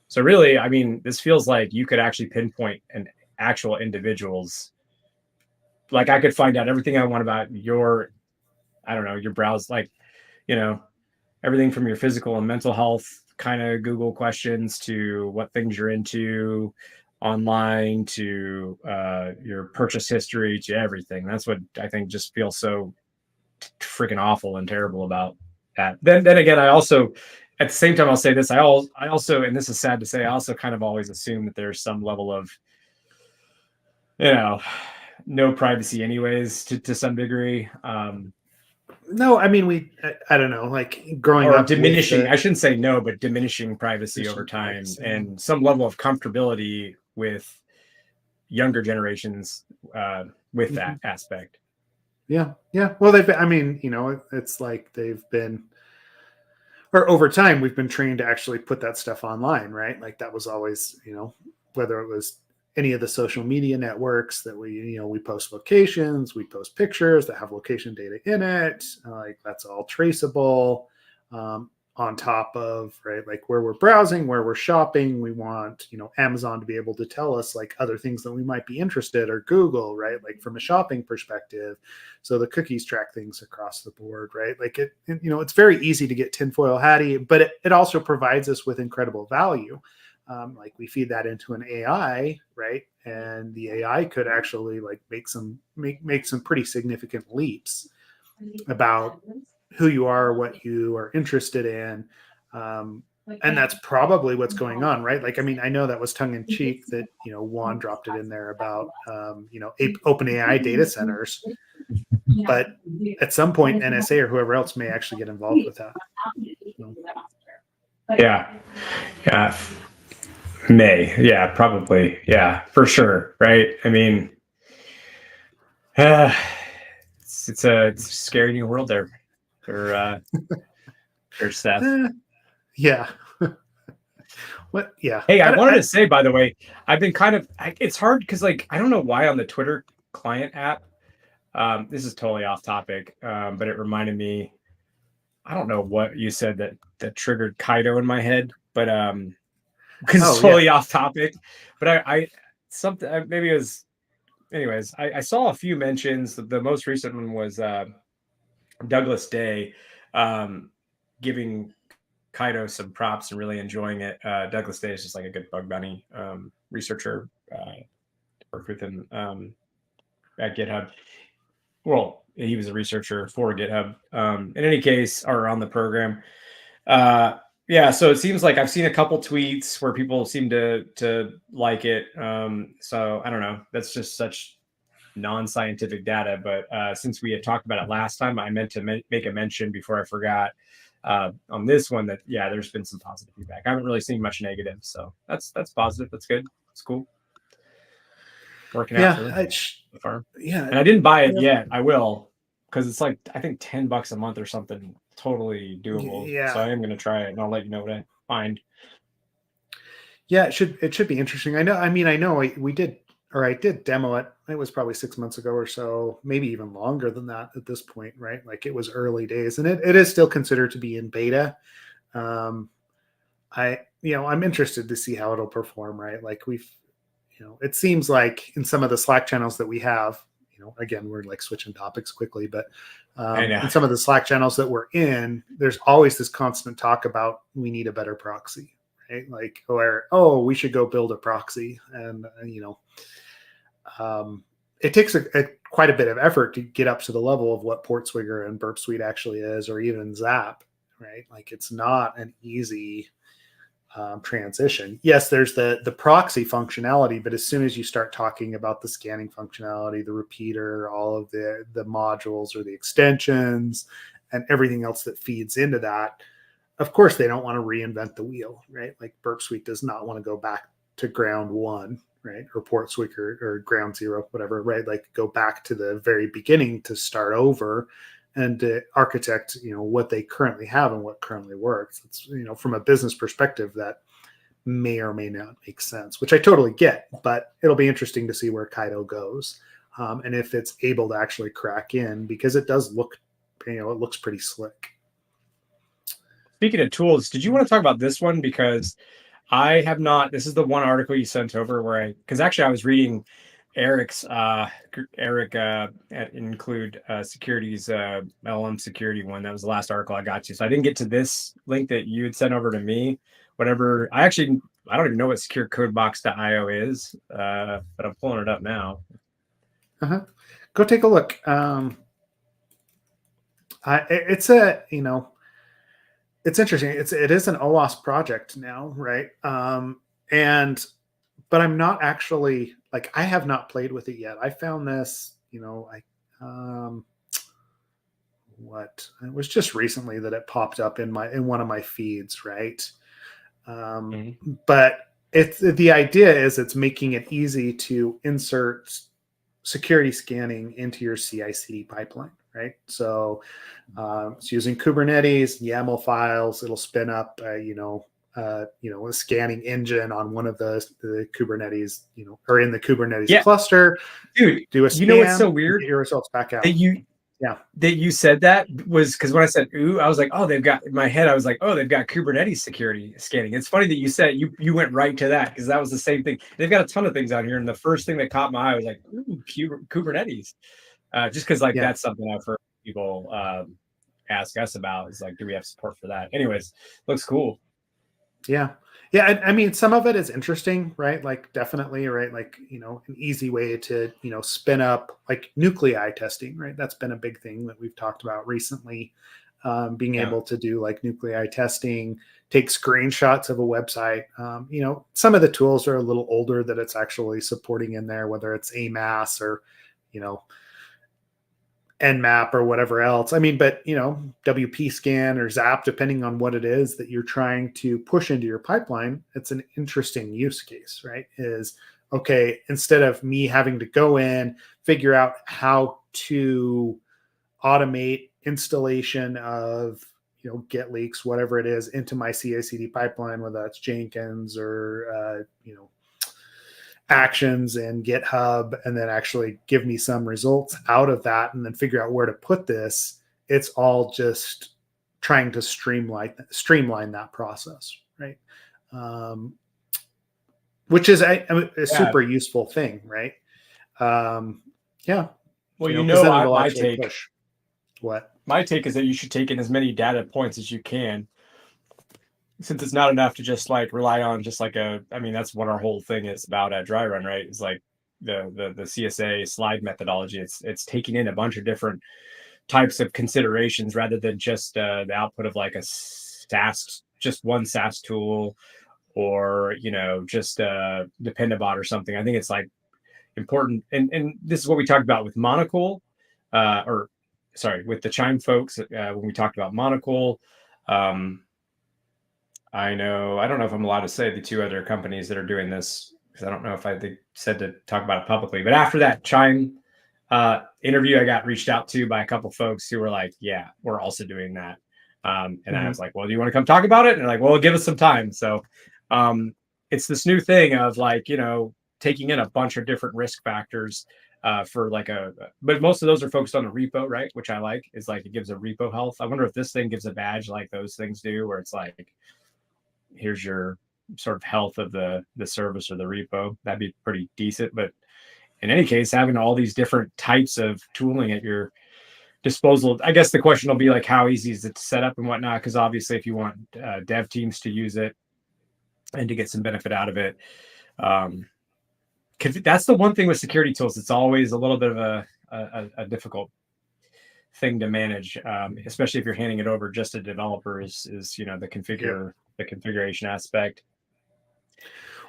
So really, I mean, this feels like you could actually pinpoint an actual individual's. Like I could find out everything I want about your browse, like, everything from your physical and mental health kind of Google questions to what things you're into online to your purchase history to everything. That's what I think just feels so freaking awful and terrible about that. Then again, I also, at the same time, I'll say this. I also, and this is sad to say, I also kind of always assume that there's some level of, no privacy anyways to some degree. No, I mean, I don't know, like growing or up diminishing, I shouldn't say no, but diminishing privacy over time, and some level of comfortability with younger generations with that aspect. Yeah. Well, it's like they've been, or over time, we've been trained to actually put that stuff online, right? Like that was always, whether it was any of the social media networks that we post locations, we post pictures that have location data in it. Like that's all traceable. On top of, right, like where we're browsing, where we're shopping, we want, Amazon to be able to tell us like other things that we might be interested, or Google, right, like from a shopping perspective. So the cookies track things across the board, right? Like it's very easy to get tinfoil hatty, but it also provides us with incredible value. Like we feed that into an AI, right? And the AI could actually like make some pretty significant leaps about who you are, what you are interested in. And that's probably what's going on, right? Like, I mean, I know that was tongue in cheek that, Juan dropped it in there about, open AI data centers, but at some point NSA or whoever else may actually get involved with that. Yeah. Yeah, probably. Yeah, for sure. Right. I mean, it's a scary new world there for Seth. Yeah. What? Yeah. Hey, I wanted to say, by the way, I've been it's hard because like, I don't know why on the Twitter client app, this is totally off topic, but it reminded me, I don't know what you said that triggered Kaido in my head, but because it's totally off topic, but I something maybe it was, anyways, I saw a few mentions. The most recent one was Douglas Day giving Kaido some props and really enjoying it. Douglas Day is just like a good bug bounty researcher. Worked with him at GitHub. Well, he was a researcher for GitHub. In any case, or on the program. Yeah, so it seems like I've seen a couple tweets where people seem to like it. So I don't know. That's just such non-scientific data. But since we had talked about it last time, I meant to make a mention before I forgot on this one that, yeah, there's been some positive feedback. I haven't really seen much negative. So that's positive. That's good. It's cool. Working out for the farm. Yeah. And I didn't buy it yet. I will, because it's like, I think $10 a month or something. Totally doable. Yeah. So I am going to try it, and I'll let you know what I find. Yeah, it should be interesting. I know we did, or I did demo it. It was probably 6 months ago or so, maybe even longer than that at this point, right? Like it was early days, and it is still considered to be in beta. I'm interested to see how it'll perform, right? Like it seems like in some of the Slack channels that we have, again, we're like switching topics quickly, but in some of the Slack channels that we're in, there's always this constant talk about we need a better proxy, right? Like, or, we should go build a proxy. And, it takes quite a bit of effort to get up to the level of what PortSwigger and Burp Suite actually is, or even Zap, right? Like it's not an easy transition. Yes, there's the proxy functionality, but as soon as you start talking about the scanning functionality, the repeater, all of the modules or the extensions and everything else that feeds into that, of course they don't want to reinvent the wheel, right? Like Burp Suite does not want to go back to ground one, right? Or PortSwigger or ground zero, whatever, right? Like go back to the very beginning to start over and to architect, what they currently have and what currently works. It's, from a business perspective, that may or may not make sense, which I totally get, but it'll be interesting to see where Kaido goes. And if it's able to actually crack in, because it does look, it looks pretty slick. Speaking of tools, did you want to talk about this one? Because I have not, this is the one article you sent over because actually I was reading Eric's include securities LM security one. That was the last article I got you. So I didn't get to this link that you had sent over to me. Whatever. I don't even know what securecodebox.io is, but I'm pulling it up now. Go take a look. It's it's interesting. It is an OWASP project now, right? But I'm not actually, like, I have not played with it yet. I found this, it was just recently that it popped up in one of my feeds, right? But the idea is it's making it easy to insert security scanning into your CI/CD pipeline, right? So it's using Kubernetes, YAML files. It'll spin up, a scanning engine on one of the Kubernetes, or in the Kubernetes Yeah, cluster. dude. Do a You know what's scan, so and weird get your results back that out. Yeah, you said that was because when I said ooh, I was like, oh, they've got in my head. I was like, oh, they've got Kubernetes security scanning. It's funny that you said you went right to that because that was the same thing. They've got a ton of things out here, and the first thing that caught my eye was like, ooh, Kubernetes. Just because like yeah, that's something I've heard people ask us about is like, do we have support for that? Anyways, looks cool. yeah. Yeah, I mean, some of it is interesting, right? Like, definitely, right? Like, an easy way to, spin up like nuclei testing, right? That's been a big thing that we've talked about recently. Being Yeah. able to do like nuclei testing, take screenshots of a website. Some of the tools are a little older that it's actually supporting in there, whether it's AMAS or, you know, Nmap or whatever else. I mean, but WP scan or Zap, depending on what it is that you're trying to push into your pipeline, it's an interesting use case, right? Is okay, instead of me having to go in, figure out how to automate installation of get leaks, whatever it is, into my CI/CD pipeline, whether that's Jenkins or Actions and GitHub, and then actually give me some results out of that, and then figure out where to put this. It's all just trying to streamline that process, right? Which is a Yeah. super useful thing, right? Yeah, Well, because then it'll my actually take push. What? my take is that you should take in as many data points as you can, since it's not enough to just like rely on just like I mean, that's what our whole thing is about at Dry Run, right? It's like the CSA slide methodology. It's taking in a bunch of different types of considerations rather than just the output of like a SaaS, just one SaaS tool, or just Dependabot or something. I think it's like important, and this is what we talked about with Monocle, or sorry, with the Chime folks when we talked about Monocle. I don't know if I'm allowed to say the two other companies that are doing this because I don't know if they said to talk about it publicly. But after that Chime interview, I got reached out to by a couple folks who were like, "Yeah, we're also doing that." And I was like, "Well, do you want to come talk about it?" And they're like, "Well, give us some time." So it's this new thing of like taking in a bunch of different risk factors for like but most of those are focused on the repo, right? Which I like, is like it gives a repo health. I wonder if this thing gives a badge like those things do, where it's like, here's your sort of health of the service or the repo. That'd be pretty decent. But in any case, having all these different types of tooling at your disposal, I guess the question will be like, how easy is it to set up and whatnot? Because obviously, if you want dev teams to use it and to get some benefit out of it, that's the one thing with security tools. It's always a little bit of a difficult thing to manage, especially if you're handing it over just to developers. The configuration aspect.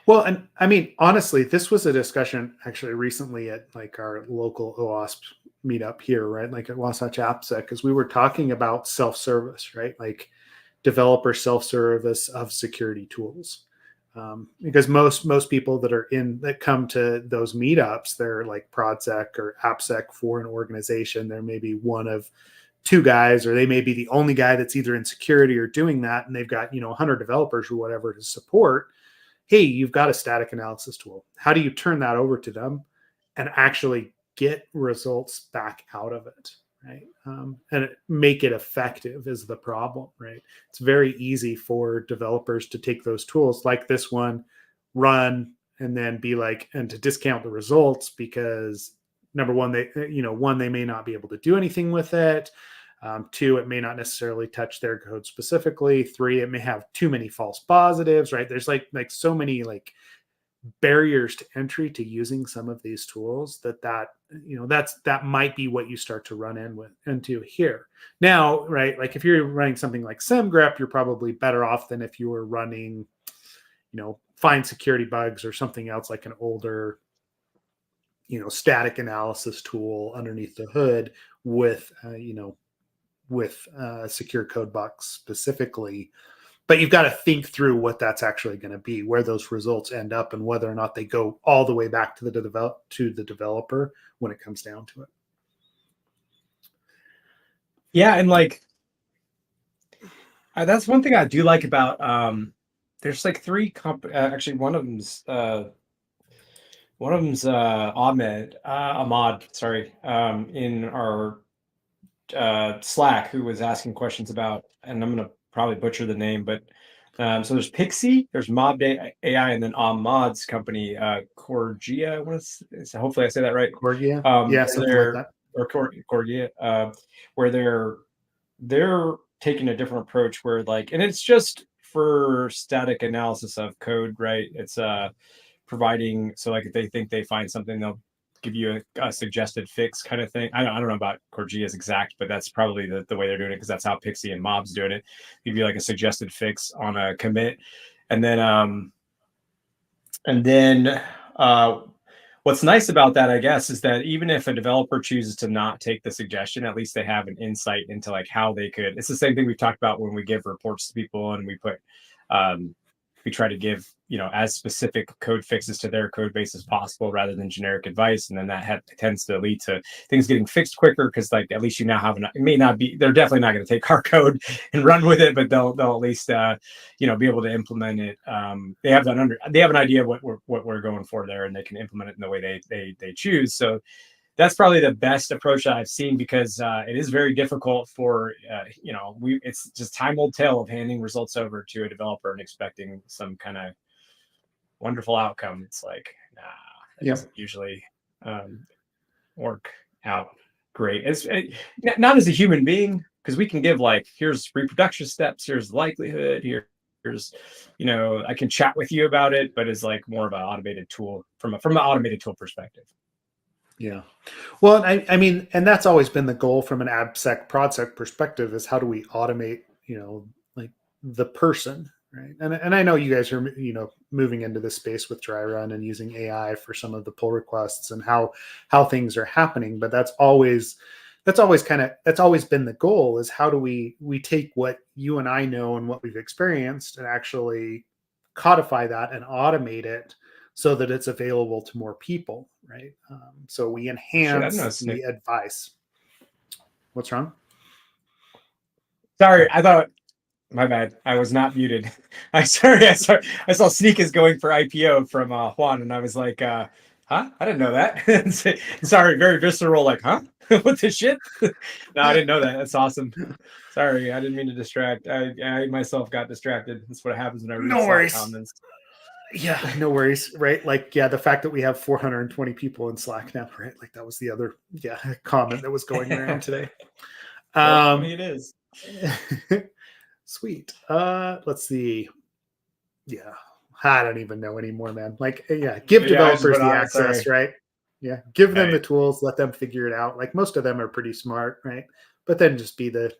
Well, and I mean, honestly, this was a discussion actually recently at like our local OWASP meetup here, right? Like at Wasatch AppSec, because we were talking about self-service, right? Like developer self-service of security tools. Because most people that come to those meetups, they're like ProdSec or AppSec for an organization. There may be one of two guys, or they may be the only guy that's either in security or doing that, and they've got 100 developers or whatever to support. Hey, you've got a static analysis tool. How do you turn that over to them and actually get results back out of it, right? And make it effective is the problem, right? It's very easy for developers to take those tools like this one, run, and then be like, and to discount the results because number one, they may not be able to do anything with it. Two, it may not necessarily touch their code specifically. Three, it may have too many false positives, right? There's like so many like barriers to entry to using some of these tools that might be what you start to run into here. Now, right? Like if you're running something like SemGrep, you're probably better off than if you were running, find security bugs or something else like an older, static analysis tool underneath the hood with, secure code box specifically. But you've got to think through what that's actually going to be, where those results end up, and whether or not they go all the way back to the developer when it comes down to it. Yeah, and like that's one thing I do like about there's like three actually one of them's Ahmad, sorry, in our Slack, who was asking questions about, and I'm gonna probably butcher the name, but so there's Pixie, there's Mob AI, and then Ahmad's company, Corgia. Hopefully I say that right. Corgia, yeah, Where something like they're that. or Corgia, where they're taking a different approach, where like, and it's just for static analysis of code, right? It's providing, so like if they think they find something, they'll give you a suggested fix kind of thing. I don't know about Corgia's exact, but that's probably the way they're doing it, because that's how Pixie and Mob's doing it. Give you like a suggested fix on a commit, and then uh, what's nice about that, I guess, is that even if a developer chooses to not take the suggestion, at least they have an insight into like how they could. It's the same thing we've talked about when we give reports to people and we try to give, as specific code fixes to their code base as possible rather than generic advice. And then that tends to lead to things getting fixed quicker, because like at least you now have it may not be, they're definitely not going to take our code and run with it, but they'll at least be able to implement it. They have an idea of what we're going for there, and they can implement it in the way they choose. So that's probably the best approach that I've seen, because it is very difficult for it's just time will tell of handing results over to a developer and expecting some kind of wonderful outcome. It's like, nah, it doesn't usually work out great. Not as a human being, because we can give like, here's reproduction steps, here's likelihood, here's I can chat with you about it, but it's like more of an automated tool from an automated tool perspective. Yeah. Well, I mean, and that's always been the goal from an AppSec ProdSec perspective, is how do we automate, like the person, right? And I know you guys are, moving into this space with dry run and using AI for some of the pull requests and how things are happening. But that's always been the goal, is how do we take what you and I know and what we've experienced and actually codify that and automate it so that it's available to more people, right? So we enhance the advice. What's wrong? Sorry, I thought, my bad. I was not muted. I saw Sneak is going for IPO from Juan, and I was like, huh? I didn't know that. Sorry, very visceral, like, huh? What the shit? No, I didn't know that. That's awesome. Sorry, I didn't mean to distract. I myself got distracted. That's what happens when I read Slack comments. Yeah, no worries, right? Like, yeah, the fact that we have 420 people in Slack now, right? Like that was the other comment that was going around today. It is. Sweet. Let's see. Yeah, I don't even know anymore, man. Like, give developers the access, right? Yeah, give them the tools, let them figure it out. Like most of them are pretty smart, right? But then just be the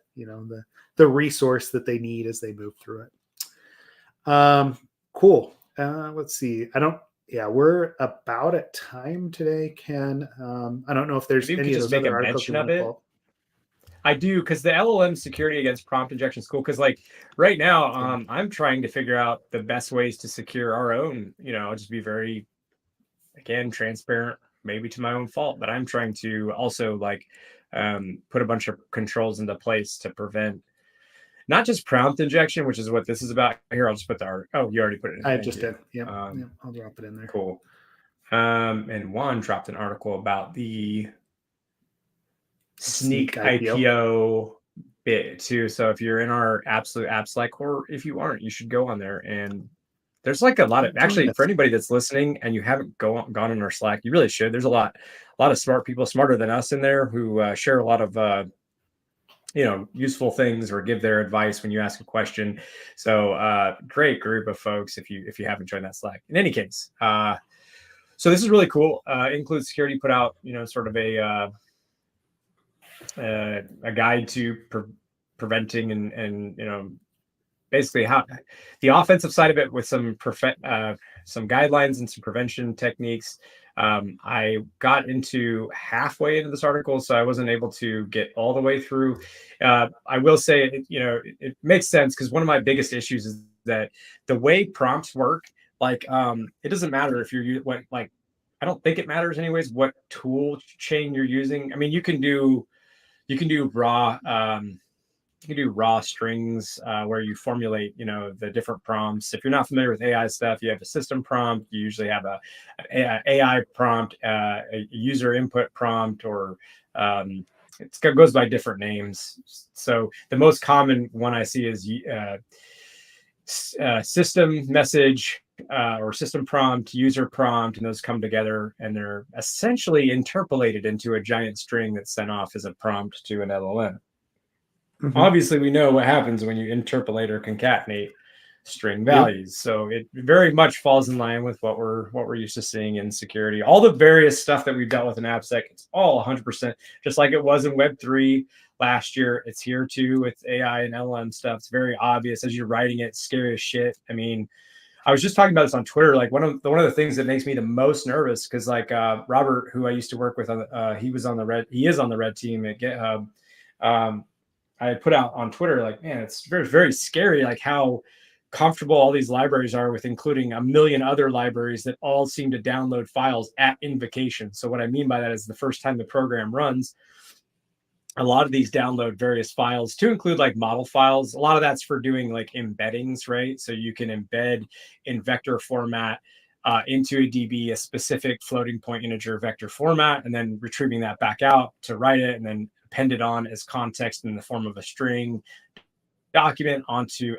the resource that they need as they move through it. Cool. Let's see. We're about at time today, Ken. I don't know if there's any of those other articles you want to pull. I do, because the LLM security against prompt injection is cool. Because like right now, I'm trying to figure out the best ways to secure our own. Just be very, again, transparent. Maybe to my own fault, but I'm trying to also like put a bunch of controls into place to prevent not just prompt injection, which is what this is about. Here, I'll just put the art. Oh, you already put it in. I just did. Yeah. I'll drop it in there. Cool. And Juan dropped an article about the Sneak IPO bit too. So if you're in our absolute AppSec, or if you aren't, you should go on there. And there's like a lot of, actually, for anybody that's listening and you haven't gone in our Slack, you really should. There's a lot of smart people, smarter than us in there, who share a lot of useful things or give their advice when you ask a question. So great group of folks if you haven't joined that Slack. In any case, so this is really cool. Include Security put out sort of a guide to preventing and basically how the offensive side of it, with some guidelines and some prevention techniques. I got into halfway into this article, so I wasn't able to get all the way through. I will say, it makes sense, because one of my biggest issues is that the way prompts work, like it doesn't matter if you're I don't think it matters anyways what tool chain you're using. I mean, you can do you can do raw. You can do raw strings where you formulate, the different prompts. If you're not familiar with AI stuff, you have a system prompt. You usually have a AI prompt, a user input prompt, or it goes by different names. So the most common one I see is system message or system prompt, user prompt, and those come together and they're essentially interpolated into a giant string that's sent off as a prompt to an LLM. Mm-hmm. Obviously, we know what happens when you interpolate or concatenate string values. Yep. So it very much falls in line with what we're used to seeing in security. All the various stuff that we've dealt with in AppSec, it's all 100%, just like it was in Web3 last year. It's here too with AI and LLM stuff. It's very obvious as you're writing it, scary as shit. I mean, I was just talking about this on Twitter. Like one of the things that makes me the most nervous, because like Robert, who I used to work with, he is on the red team at GitHub. I put out on Twitter, like, man, it's very, very scary, like how comfortable all these libraries are with including a million other libraries that all seem to download files at invocation. So what I mean by that is the first time the program runs, a lot of these download various files to include like model files. A lot of that's for doing like embeddings, right? So you can embed in vector format into a DB, a specific floating point integer vector format, and then retrieving that back out to write it and then append it on as context in the form of a string document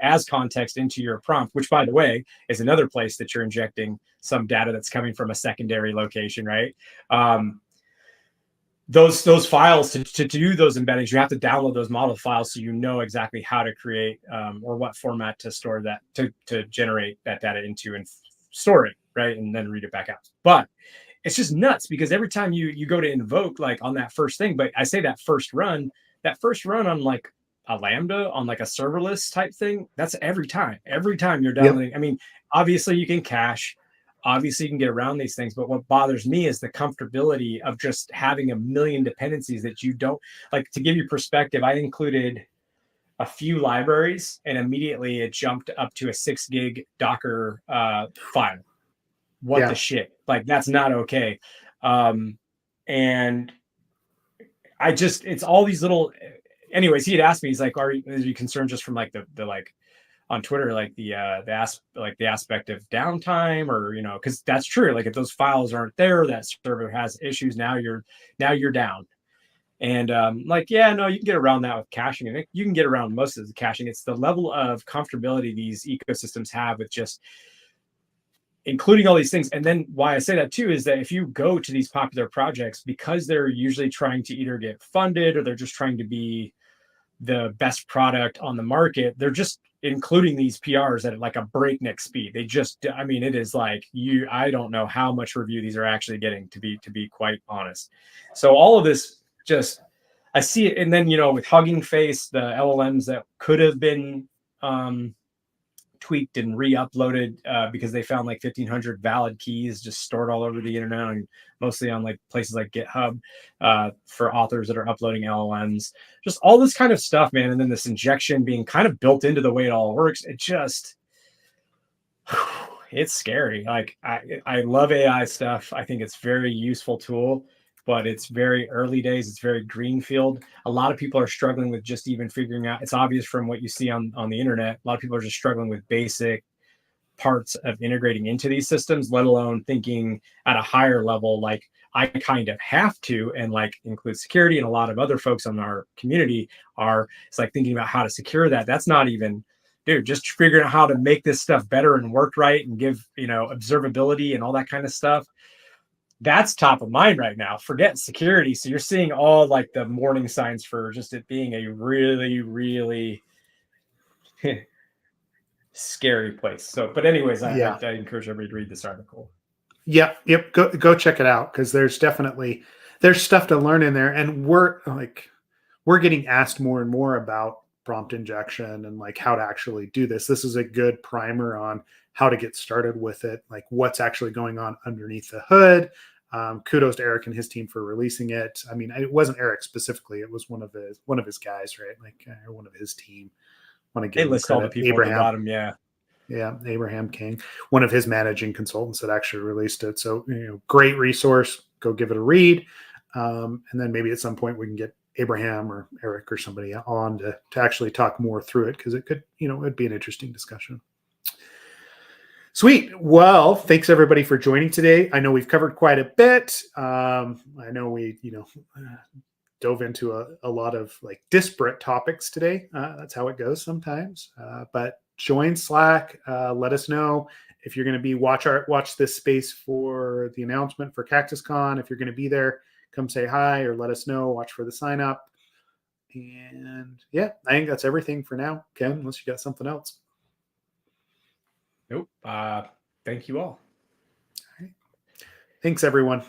as context into your prompt, which by the way, is another place that you're injecting some data that's coming from a secondary location, right? Those files to do those embeddings, you have to download those model files so you know exactly how to create or what format to store that, to generate that data into and store it, right? And then read it back out. But it's just nuts because every time you go to invoke like on that first thing, but I say that first run on like a Lambda on like a serverless type thing, that's every time you're downloading. Yep. I mean, obviously you can cache, obviously you can get around these things, but what bothers me is the comfortability of just having a million dependencies that you don't like. To give you perspective, I included a few libraries and immediately it jumped up to a 6 gig Docker file. What the shit? Like, that's not okay. And it's all these little, anyways, he had asked me, he's like, are you concerned just from like the like on Twitter, like the aspect of downtime, or, cause that's true. Like if those files aren't there, that server has issues. Now you're down. And like, yeah, no, you can get around that with caching. And you can get around most of the caching. It's the level of comfortability these ecosystems have with just including all these things. And then why I say that too is that if you go to these popular projects, because they're usually trying to either get funded or they're just trying to be the best product on the market, they're just including these PRs at like a breakneck speed. They just, I mean, it is like I don't know how much review these are actually getting, to be quite honest. So all of this just, I see it. And then, with Hugging Face, the LLMs that could have been tweaked and re-uploaded because they found like 1,500 valid keys just stored all over the internet, and mostly on like places like GitHub for authors that are uploading LLMs. Just all this kind of stuff, man. And then this injection being kind of built into the way it all works. It just, it's scary. Like I love AI stuff. I think it's a very useful tool, but it's very early days. It's very greenfield. A lot of people are struggling with just even figuring out, it's obvious from what you see on the internet, a lot of people are just struggling with basic parts of integrating into these systems, let alone thinking at a higher level, like I kind of have to, and like include security, and a lot of other folks on our community it's like thinking about how to secure that. That's not even, dude, just figuring out how to make this stuff better and work right and give, observability and all that kind of stuff. That's top of mind right now. Forget security. So you're seeing all like the warning signs for just it being a really, really scary place. So, but anyways, I encourage everybody to read this article. Yep. Go check it out, because there's stuff to learn in there, and we're getting asked more and more about prompt injection and like how to actually do this. This is a good primer on how to get started with it, like what's actually going on underneath the hood. Kudos to Eric and his team for releasing it. I mean, it wasn't Eric specifically; it was one of his guys, right? Like one of his team. Want to give they list all the people at the bottom, yeah. Abraham King, one of his managing consultants that actually released it. So great resource. Go give it a read, and then maybe at some point we can get Abraham or Eric or somebody on to actually talk more through it, because it could, it'd be an interesting discussion. Sweet. Well, thanks everybody for joining today. I know we've covered quite a bit. I know we, dove into a lot of like disparate topics today. That's how it goes sometimes. But join Slack. Let us know if you're going to be watch this space for the announcement for CactusCon. If you're going to be there, come say hi or let us know. Watch for the sign up. And yeah, I think that's everything for now, Ken, unless you got something else. Nope. Thank you all. Thanks, everyone.